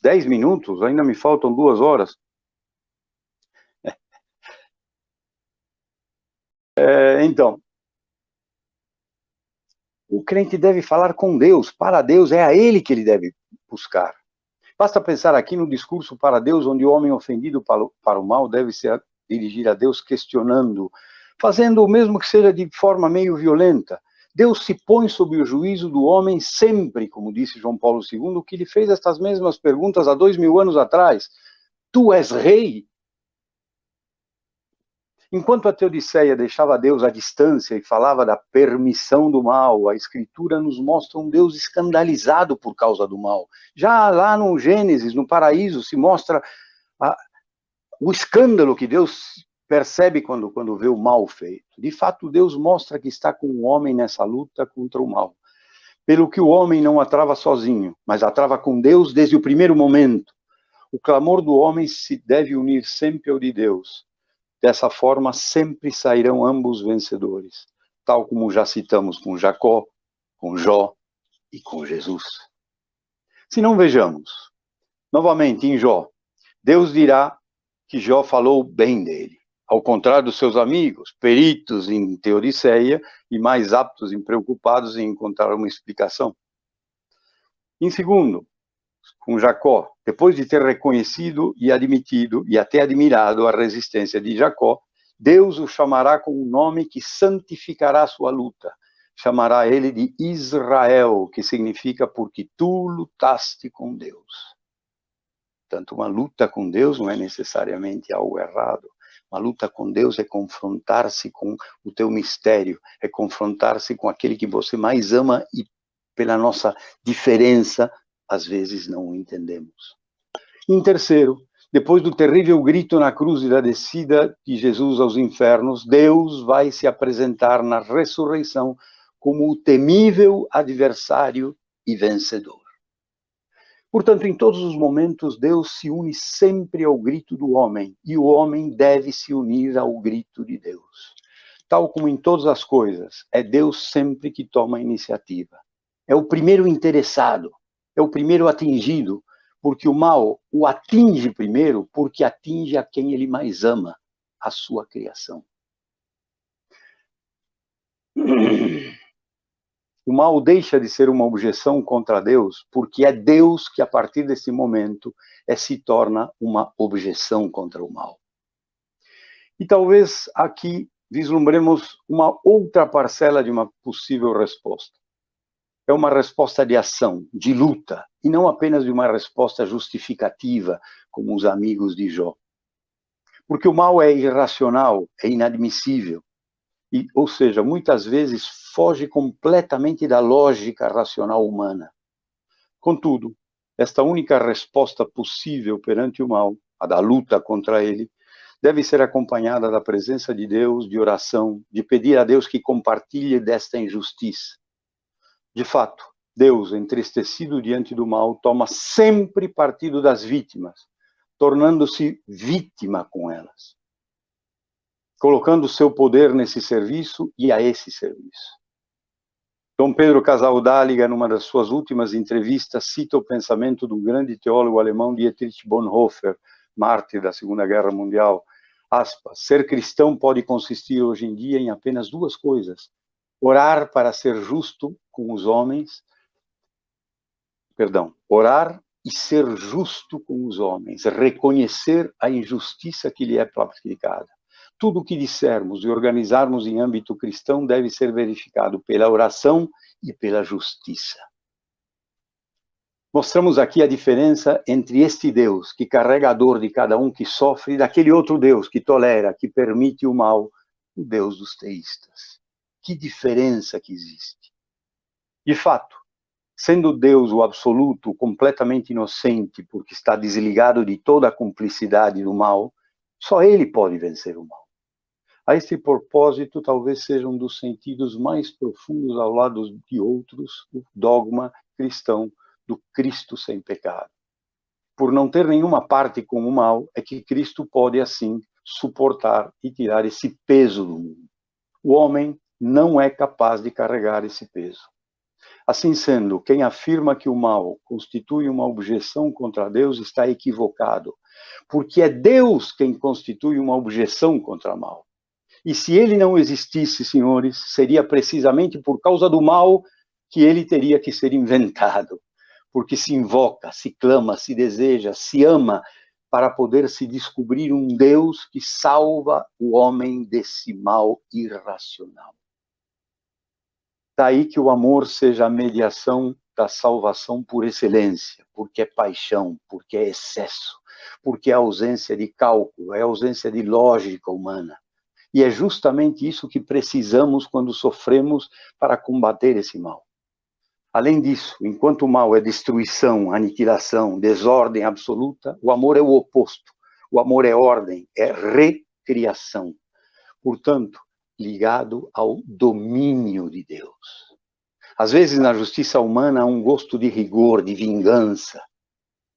10 minutos, ainda me faltam 2 horas. Então, o crente deve falar com Deus, para Deus, é a Ele que ele deve buscar. Basta pensar aqui no discurso para Deus, onde o homem ofendido para o mal deve se dirigir a Deus questionando, fazendo o mesmo que seja de forma meio violenta. Deus se põe sob o juízo do homem sempre, como disse João Paulo II, que lhe fez estas mesmas perguntas há 2000 anos atrás. Tu és rei? Enquanto a Teodiceia deixava Deus à distância e falava da permissão do mal, a Escritura nos mostra um Deus escandalizado por causa do mal. Já lá no Gênesis, no paraíso, se mostra o escândalo que Deus percebe quando vê o mal feito. De fato, Deus mostra que está com o homem nessa luta contra o mal. Pelo que o homem não a trava sozinho, mas a trava com Deus desde o primeiro momento. O clamor do homem se deve unir sempre ao de Deus. Dessa forma, sempre sairão ambos vencedores, tal como já citamos com Jacó, com Jó e com Jesus. Se não vejamos, novamente em Jó, Deus dirá que Jó falou bem dele, ao contrário dos seus amigos, peritos em Teodiceia e mais aptos e preocupados em encontrar uma explicação. Em segundo, com Jacó, depois de ter reconhecido e admitido e até admirado a resistência de Jacó, Deus o chamará com um nome que santificará sua luta. Chamará ele de Israel, que significa porque tu lutaste com Deus. Portanto, uma luta com Deus não é necessariamente algo errado. Uma luta com Deus é confrontar-se com o teu mistério, é confrontar-se com aquele que você mais ama e pela nossa diferença, às vezes não o entendemos. Em terceiro, depois do terrível grito na cruz e da descida de Jesus aos infernos, Deus vai se apresentar na ressurreição como o temível adversário e vencedor. Portanto, em todos os momentos, Deus se une sempre ao grito do homem, e o homem deve se unir ao grito de Deus. Tal como em todas as coisas, é Deus sempre que toma a iniciativa. É o primeiro interessado, é o primeiro atingido, porque o mal o atinge primeiro, porque atinge a quem ele mais ama, a sua criação. O mal deixa de ser uma objeção contra Deus, porque é Deus que, a partir desse momento, se torna uma objeção contra o mal. E talvez aqui vislumbremos uma outra parcela de uma possível resposta. É uma resposta de ação, de luta, e não apenas de uma resposta justificativa, como os amigos de Jó. Porque o mal é irracional, é inadmissível, ou seja, muitas vezes foge completamente da lógica racional humana. Contudo, esta única resposta possível perante o mal, a da luta contra ele, deve ser acompanhada da presença de Deus, de oração, de pedir a Deus que compartilhe desta injustiça. De fato, Deus, entristecido diante do mal, toma sempre partido das vítimas, tornando-se vítima com elas, colocando o seu poder nesse serviço e a esse serviço. Dom Pedro Casaldáliga, numa das suas últimas entrevistas, cita o pensamento do grande teólogo alemão Dietrich Bonhoeffer, mártir da Segunda Guerra Mundial. Aspas, ser cristão pode consistir hoje em dia em apenas 2 coisas: orar para ser justo com os homens, perdão, orar e ser justo com os homens, reconhecer a injustiça que lhe é praticada. Tudo o que dissermos e organizarmos em âmbito cristão deve ser verificado pela oração e pela justiça. Mostramos aqui a diferença entre este Deus, que carrega a dor de cada um que sofre, e daquele outro Deus que tolera, que permite o mal, o Deus dos teístas. Que diferença que existe. De fato, sendo Deus o absoluto, completamente inocente, porque está desligado de toda a cumplicidade do mal, só ele pode vencer o mal. A este propósito, talvez seja um dos sentidos mais profundos ao lado de outros, o dogma cristão do Cristo sem pecado. Por não ter nenhuma parte com o mal, é que Cristo pode, assim, suportar e tirar esse peso do mundo. O homem não é capaz de carregar esse peso. Assim sendo, quem afirma que o mal constitui uma objeção contra Deus está equivocado, porque é Deus quem constitui uma objeção contra o mal. E se ele não existisse, senhores, seria precisamente por causa do mal que ele teria que ser inventado. Porque se invoca, se clama, se deseja, se ama, para poder se descobrir um Deus que salva o homem desse mal irracional. Daí que o amor seja a mediação da salvação por excelência, porque é paixão, porque é excesso, porque é ausência de cálculo, é ausência de lógica humana. E é justamente isso que precisamos quando sofremos para combater esse mal. Além disso, enquanto o mal é destruição, aniquilação, desordem absoluta, o amor é o oposto. O amor é ordem, é recriação. Portanto, ligado ao domínio de Deus. Às vezes, na justiça humana, há um gosto de rigor, de vingança.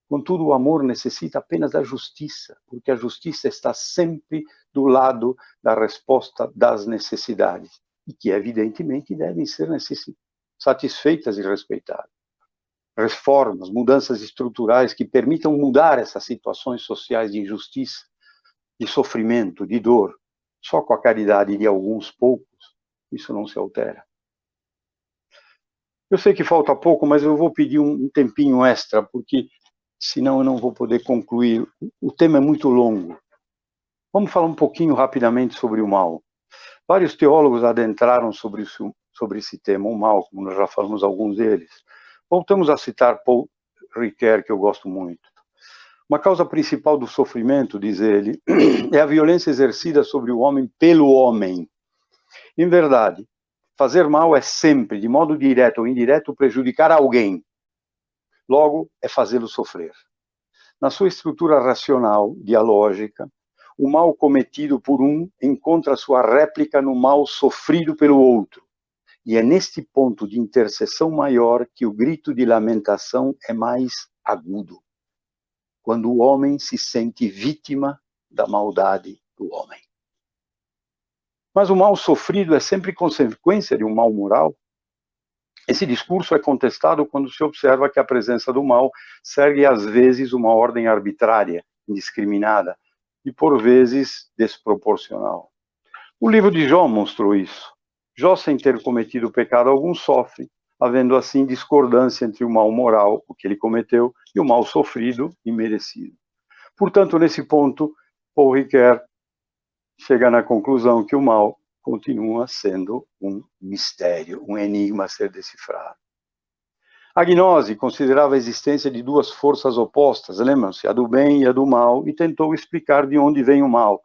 Contudo, o amor necessita apenas da justiça, porque a justiça está sempre do lado da resposta das necessidades, e que, evidentemente, devem ser satisfeitas e respeitadas. Reformas, mudanças estruturais que permitam mudar essas situações sociais de injustiça, de sofrimento, de dor, só com a caridade de alguns poucos, isso não se altera. Eu sei que falta pouco, mas eu vou pedir um tempinho extra, porque senão eu não vou poder concluir. O tema é muito longo. Vamos falar um pouquinho rapidamente sobre o mal. Vários teólogos adentraram sobre esse tema, o mal, como nós já falamos alguns deles. Voltamos a citar Paul Ricoeur, que eu gosto muito. Uma causa principal do sofrimento, diz ele, é a violência exercida sobre o homem pelo homem. Em verdade, fazer mal é sempre, de modo direto ou indireto, prejudicar alguém. Logo, é fazê-lo sofrer. Na sua estrutura racional, dialógica, o mal cometido por um encontra sua réplica no mal sofrido pelo outro. E é neste ponto de interseção maior que o grito de lamentação é mais agudo. Quando o homem se sente vítima da maldade do homem. Mas o mal sofrido é sempre consequência de um mal moral? Esse discurso é contestado quando se observa que a presença do mal segue às vezes uma ordem arbitrária, indiscriminada e por vezes desproporcional. O livro de Jó mostrou isso. Jó, sem ter cometido pecado algum, sofre, havendo assim discordância entre o mal moral, o que ele cometeu, e o mal sofrido e merecido. Portanto, nesse ponto, Paul Ricoeur chega na conclusão que o mal continua sendo um mistério, um enigma a ser decifrado. A gnose considerava a existência de duas forças opostas, lembram-se, a do bem e a do mal, e tentou explicar de onde vem o mal,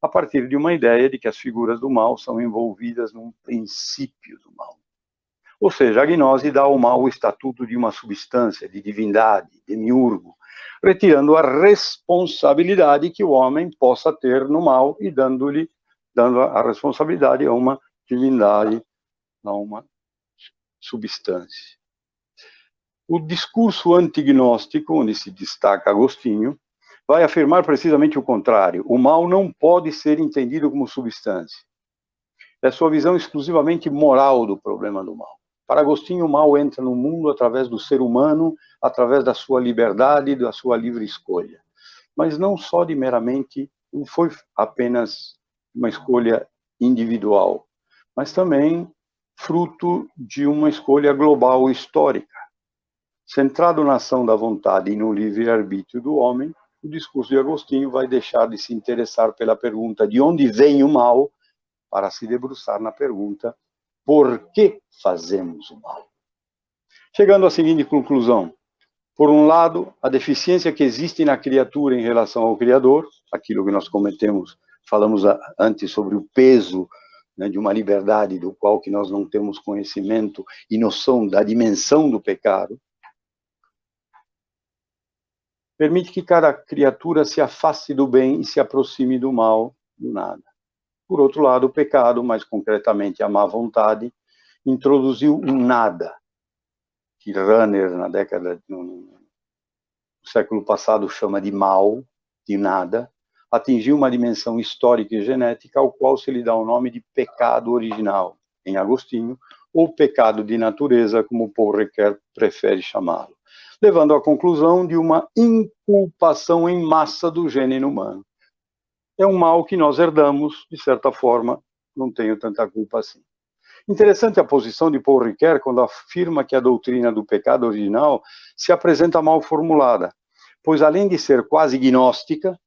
a partir de uma ideia de que as figuras do mal são envolvidas num princípio do mal. Ou seja, a gnose dá ao mal o estatuto de uma substância, de divindade, demiurgo, retirando a responsabilidade que o homem possa ter no mal e dando a responsabilidade a uma divindade, a uma substância. O discurso antignóstico, onde se destaca Agostinho, vai afirmar precisamente o contrário. O mal não pode ser entendido como substância. É sua visão exclusivamente moral do problema do mal. Para Agostinho, o mal entra no mundo através do ser humano, através da sua liberdade e da sua livre escolha. Mas não só de meramente, não foi apenas uma escolha individual, mas também fruto de uma escolha global histórica. Centrado na ação da vontade e no livre-arbítrio do homem, o discurso de Agostinho vai deixar de se interessar pela pergunta de onde vem o mal, para se debruçar na pergunta por que fazemos o mal. Chegando à seguinte conclusão: por um lado, a deficiência que existe na criatura em relação ao Criador, aquilo que nós falamos antes sobre o peso, né, de uma liberdade do qual que nós não temos conhecimento e noção da dimensão do pecado, permite que cada criatura se afaste do bem e se aproxime do mal, do nada. Por outro lado, o pecado, mais concretamente a má vontade, introduziu um nada, que Runner, no século passado, chama de mal, de nada, atingiu uma dimensão histórica e genética ao qual se lhe dá o nome de pecado original, em Agostinho, ou pecado de natureza, como Paul Ricoeur prefere chamá-lo, levando à conclusão de uma inculpação em massa do gênero humano. É um mal que nós herdamos, de certa forma, não tenho tanta culpa assim. Interessante a posição de Paul Ricoeur quando afirma que a doutrina do pecado original se apresenta mal formulada, pois além de ser quase gnóstica,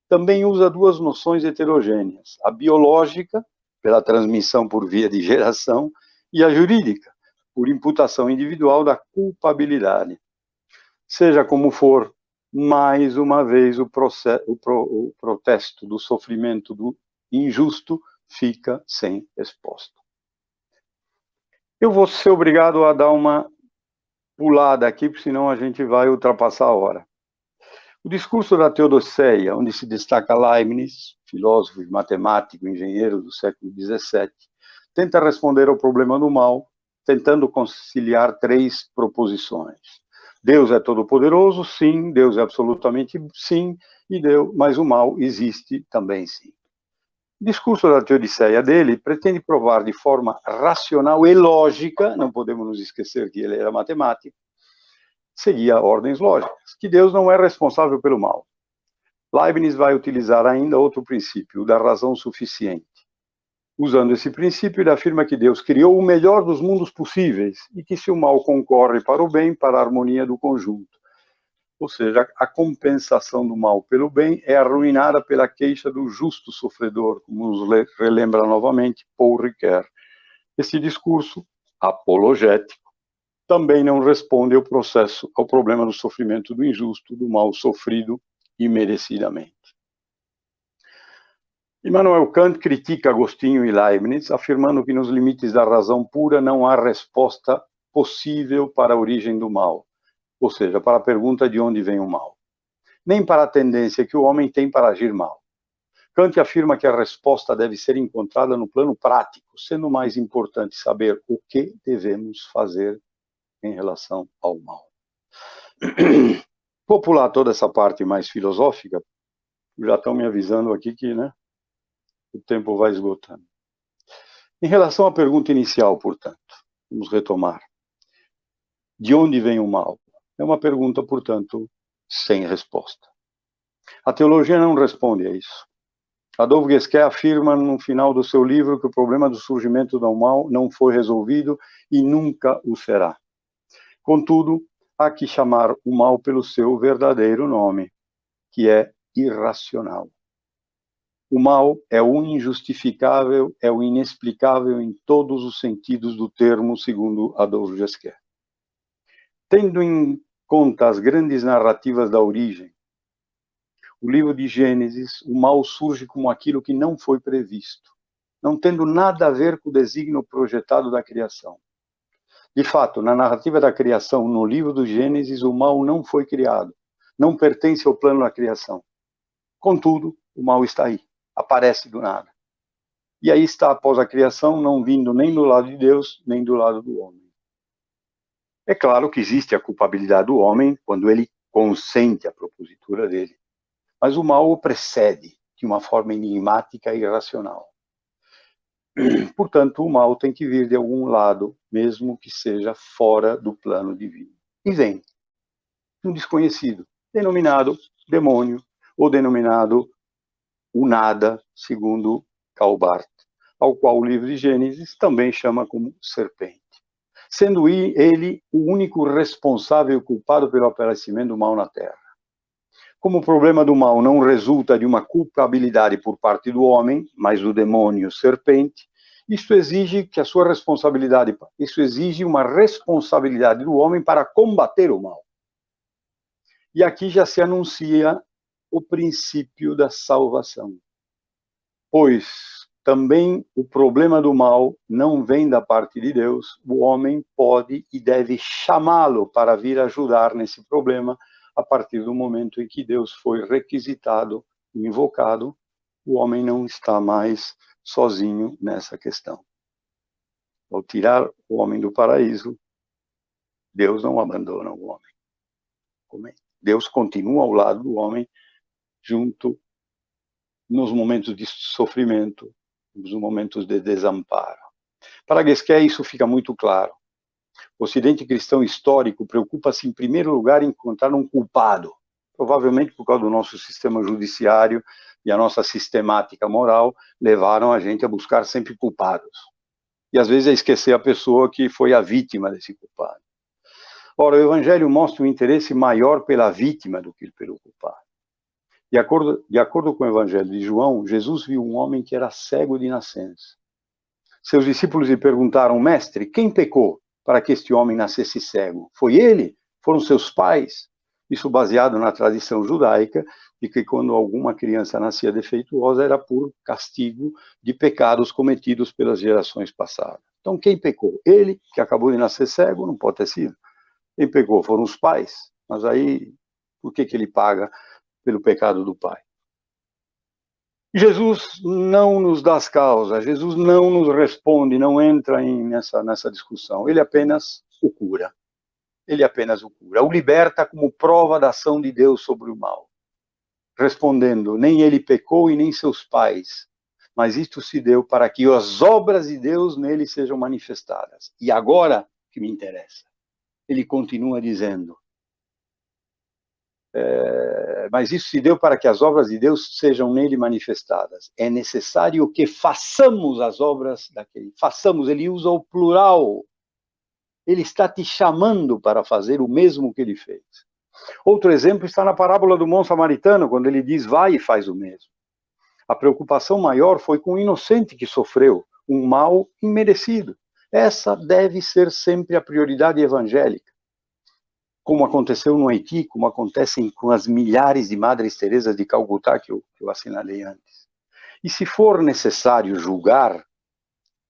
também usa duas noções heterogêneas, a biológica, pela transmissão por via de geração, e a jurídica, por imputação individual da culpabilidade. Seja como for, mais uma vez o protesto do sofrimento do injusto fica sem resposta. Eu vou ser obrigado a dar uma pulada aqui, porque senão a gente vai ultrapassar a hora. O discurso da Teodoceia, onde se destaca Leibniz, filósofo e matemático, engenheiro do século XVII, tenta responder ao problema do mal, tentando conciliar três proposições. Deus é todo-poderoso, sim. Deus é absolutamente sim. Mas o mal existe também, sim. O discurso da Teodiceia dele pretende provar de forma racional e lógica, não podemos nos esquecer que ele era matemático, seguia ordens lógicas, que Deus não é responsável pelo mal. Leibniz vai utilizar ainda outro princípio, o da razão suficiente. Usando esse princípio, ele afirma que Deus criou o melhor dos mundos possíveis e que se o mal concorre para o bem, para a harmonia do conjunto. Ou seja, a compensação do mal pelo bem é arruinada pela queixa do justo sofredor, como nos relembra novamente Paul Ricoeur. Esse discurso apologético também não responde ao problema do sofrimento do injusto, do mal sofrido imerecidamente. Immanuel Kant critica Agostinho e Leibniz, afirmando que nos limites da razão pura não há resposta possível para a origem do mal, ou seja, para a pergunta de onde vem o mal, nem para a tendência que o homem tem para agir mal. Kant afirma que a resposta deve ser encontrada no plano prático, sendo mais importante saber o que devemos fazer em relação ao mal. Vou pular toda essa parte mais filosófica, já estão me avisando aqui que, né, o tempo vai esgotando. Em relação à pergunta inicial, portanto, vamos retomar. De onde vem o mal? É uma pergunta, portanto, sem resposta. A teologia não responde a isso. Adolf Guesquet afirma no final do seu livro que o problema do surgimento do mal não foi resolvido e nunca o será. Contudo, há que chamar o mal pelo seu verdadeiro nome, que é irracional. O mal é o injustificável, é o inexplicável em todos os sentidos do termo, segundo Adolf Guesquet. Tendo em conta as grandes narrativas da origem, o livro de Gênesis, o mal surge como aquilo que não foi previsto, não tendo nada a ver com o desígnio projetado da criação. De fato, na narrativa da criação, no livro do Gênesis, o mal não foi criado, não pertence ao plano da criação. Contudo, o mal está aí, aparece do nada. E aí está após a criação, não vindo nem do lado de Deus, nem do lado do homem. É claro que existe a culpabilidade do homem quando ele consente a propositura dele. Mas o mal o precede de uma forma enigmática e irracional. Portanto, o mal tem que vir de algum lado, mesmo que seja fora do plano divino. E vem um desconhecido, denominado demônio, ou denominado o nada, segundo Karl Barth. ao qual o livro de Gênesis também chama como serpente, sendo ele o único responsável e culpado pelo aparecimento do mal na Terra. Como o problema do mal não resulta de uma culpabilidade por parte do homem, mas do demônio serpente, isso exige uma responsabilidade do homem para combater o mal. E aqui já se anuncia o princípio da salvação. Pois também o problema do mal não vem da parte de Deus, o homem pode e deve chamá-lo para vir ajudar nesse problema a partir do momento em que Deus foi requisitado, invocado, o homem não está mais sozinho nessa questão. Ao tirar o homem do paraíso, Deus não abandona o homem. Deus continua ao lado do homem, junto nos momentos de sofrimento, nos momentos de desamparo. Para Guesquet, isso fica muito claro. O Ocidente cristão histórico preocupa-se, em primeiro lugar, em encontrar um culpado, provavelmente por causa do nosso sistema judiciário e a nossa sistemática moral, levaram a gente a buscar sempre culpados. E às vezes a esquecer a pessoa que foi a vítima desse culpado. Ora, o Evangelho mostra um interesse maior pela vítima do que pelo culpado. De acordo com o Evangelho de João, Jesus viu um homem que era cego de nascença. Seus discípulos lhe perguntaram: Mestre, quem pecou para que este homem nascesse cego? Foi ele? Foram seus pais? Isso baseado na tradição judaica, de que quando alguma criança nascia defeituosa era por castigo de pecados cometidos pelas gerações passadas. Então, quem pecou? Ele, que acabou de nascer cego? Não pode ter sido. Quem pecou? Foram os pais. Mas aí, por que ele paga pelo pecado do pai? Jesus não nos dá as causas, Jesus não nos responde, não entra nessa discussão. Ele apenas o cura. Ele apenas o cura. O liberta como prova da ação de Deus sobre o mal. Respondendo: nem ele pecou e nem seus pais, mas isto se deu para que as obras de Deus nele sejam manifestadas. E agora que me interessa. Ele continua dizendo: mas isso se deu para que as obras de Deus sejam nele manifestadas. É necessário que façamos as obras daquele. Façamos, ele usa o plural. Ele está te chamando para fazer o mesmo que ele fez. Outro exemplo está na parábola do bom samaritano, quando ele diz: vai e faz o mesmo. A preocupação maior foi com o inocente que sofreu um mal imerecido. Essa deve ser sempre a prioridade evangélica. Como aconteceu no Haiti, como acontecem com as milhares de Madres Teresas de Calcutá que eu assinalei antes. E se for necessário julgar,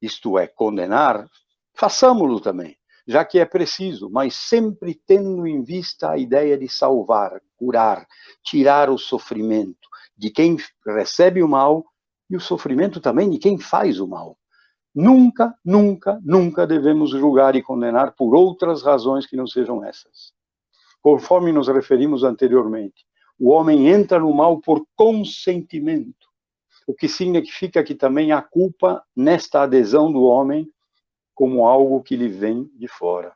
isto é, condenar, façamos-lo também, já que é preciso, mas sempre tendo em vista a ideia de salvar, curar, tirar o sofrimento de quem recebe o mal e o sofrimento também de quem faz o mal. Nunca, nunca, nunca devemos julgar e condenar por outras razões que não sejam essas. Conforme nos referimos anteriormente, o homem entra no mal por consentimento, o que significa que também há culpa nesta adesão do homem como algo que lhe vem de fora.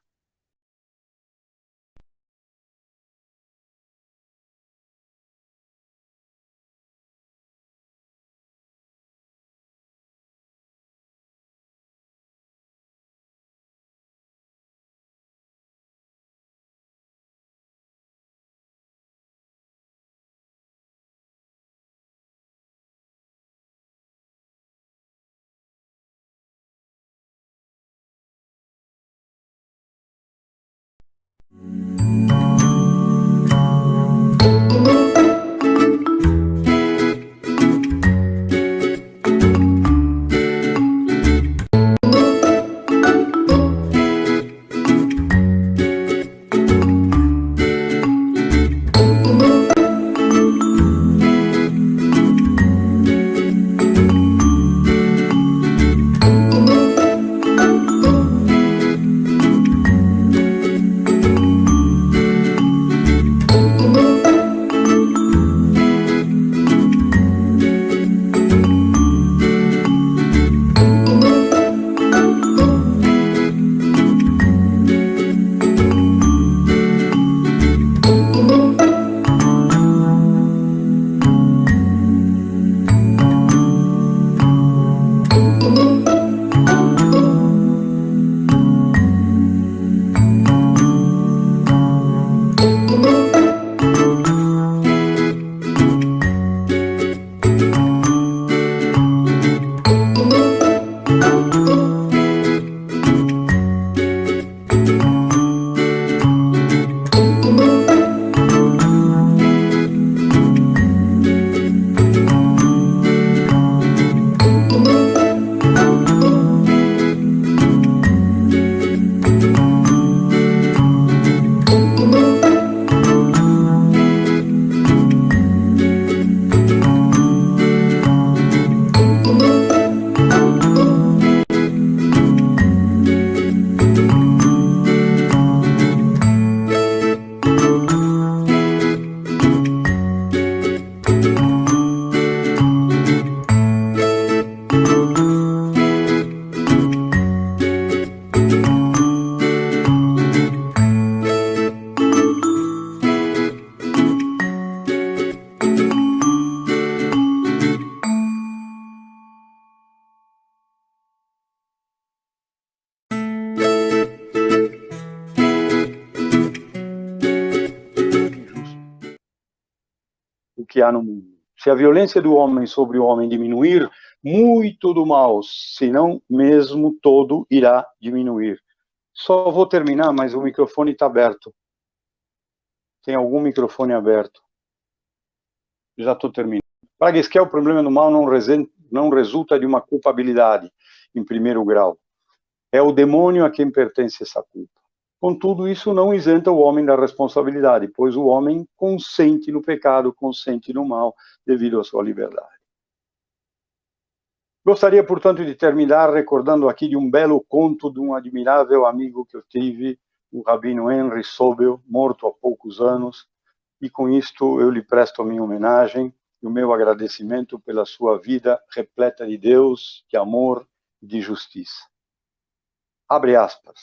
que há no mundo. Se a violência do homem sobre o homem diminuir, muito do mal, se não mesmo todo, irá diminuir. Só vou terminar, mas o microfone está aberto. Tem algum microfone aberto? Já estou terminando. Para Gesquel, o problema do mal não resulta de uma culpabilidade, em primeiro grau. É o demônio a quem pertence essa culpa. Contudo, isso não isenta o homem da responsabilidade, pois o homem consente no pecado, consente no mal, devido à sua liberdade. Gostaria, portanto, de terminar recordando aqui de um belo conto de um admirável amigo que eu tive, o rabino Henry Sobel, morto há poucos anos, e com isto eu lhe presto a minha homenagem e o meu agradecimento pela sua vida repleta de Deus, de amor e de justiça. Abre aspas.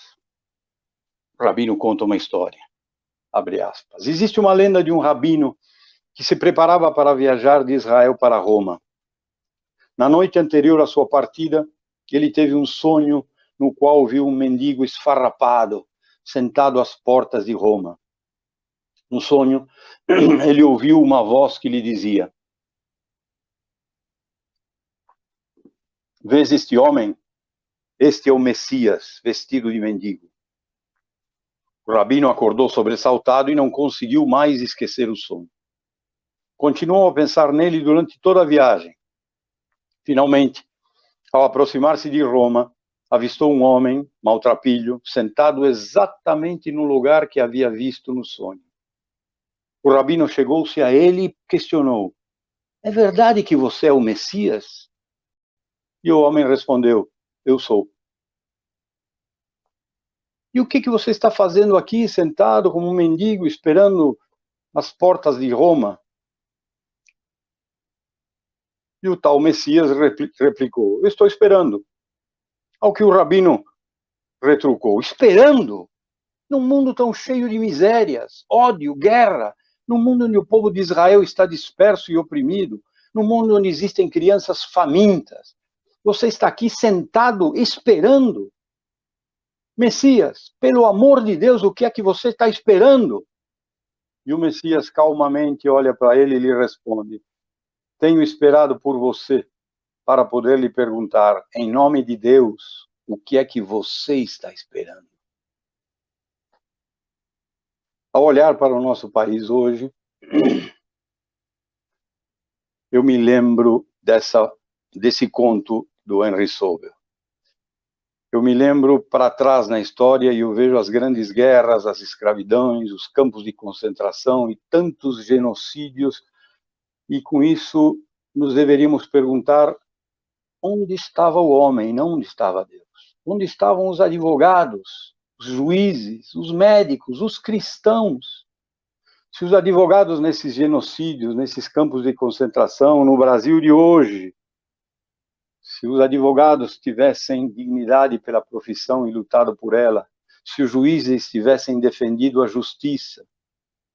O rabino conta uma história. Abre aspas. Existe uma lenda de um rabino que se preparava para viajar de Israel para Roma. Na noite anterior à sua partida, ele teve um sonho no qual viu um mendigo esfarrapado, sentado às portas de Roma. No sonho, ele ouviu uma voz que lhe dizia: "Vês este homem? Este é o Messias, vestido de mendigo." O rabino acordou sobressaltado e não conseguiu mais esquecer o sonho. Continuou a pensar nele durante toda a viagem. Finalmente, ao aproximar-se de Roma, avistou um homem, maltrapilho, sentado exatamente no lugar que havia visto no sonho. O rabino chegou-se a ele e questionou: "É verdade que você é o Messias?" E o homem respondeu: "Eu sou." "E o que você está fazendo aqui, sentado como um mendigo, esperando às portas de Roma?" E o tal Messias replicou: "Eu estou esperando." Ao que o rabino retrucou: "Esperando? Num mundo tão cheio de misérias, ódio, guerra, num mundo onde o povo de Israel está disperso e oprimido, num mundo onde existem crianças famintas, você está aqui sentado esperando? Messias, pelo amor de Deus, o que é que você está esperando?" E o Messias calmamente olha para ele e lhe responde: "Tenho esperado por você para poder lhe perguntar, em nome de Deus, o que é que você está esperando?" Ao olhar para o nosso país hoje, eu me lembro desse conto do Henry Sobel. Eu me lembro para trás na história e eu vejo as grandes guerras, as escravidões, os campos de concentração e tantos genocídios, e com isso nos deveríamos perguntar onde estava o homem, não onde estava Deus. Onde estavam os advogados, os juízes, os médicos, os cristãos? Se os advogados nesses genocídios, nesses campos de concentração, no Brasil de hoje, se os advogados tivessem dignidade pela profissão e lutado por ela, se os juízes tivessem defendido a justiça,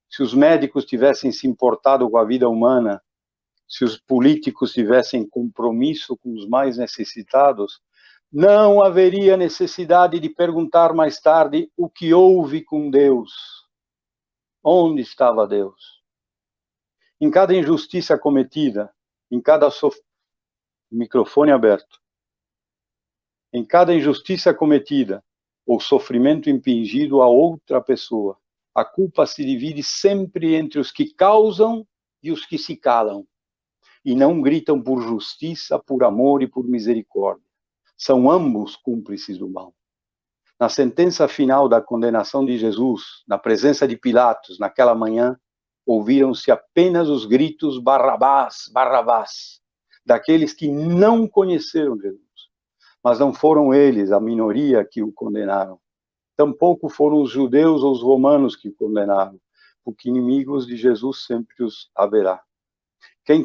se os médicos tivessem se importado com a vida humana, se os políticos tivessem compromisso com os mais necessitados, não haveria necessidade de perguntar mais tarde o que houve com Deus. Onde estava Deus? Em cada injustiça cometida, em cada microfone aberto, em cada injustiça cometida ou sofrimento impingido a outra pessoa, a culpa se divide sempre entre os que causam e os que se calam, e não gritam por justiça, por amor e por misericórdia. São ambos cúmplices do mal. Na sentença final da condenação de Jesus, na presença de Pilatos, naquela manhã, ouviram-se apenas os gritos Barrabás, Barrabás, daqueles que não conheceram Jesus. Mas não foram eles a minoria que o condenaram. Tampouco foram os judeus ou os romanos que o condenaram, porque inimigos de Jesus sempre os haverá. Quem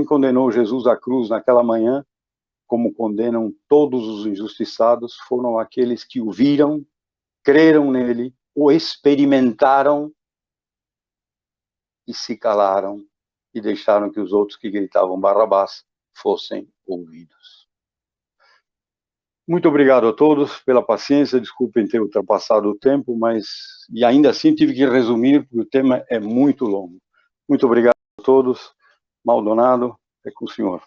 condenou Jesus à cruz naquela manhã, como condenam todos os injustiçados, foram aqueles que o viram, creram nele, o experimentaram e se calaram e deixaram que os outros que gritavam Barrabás fossem ouvidos. Muito obrigado a todos pela paciência, desculpem ter ultrapassado o tempo, mas e ainda assim tive que resumir, porque o tema é muito longo. Muito obrigado a todos. todos. Maldonado, é com o senhor.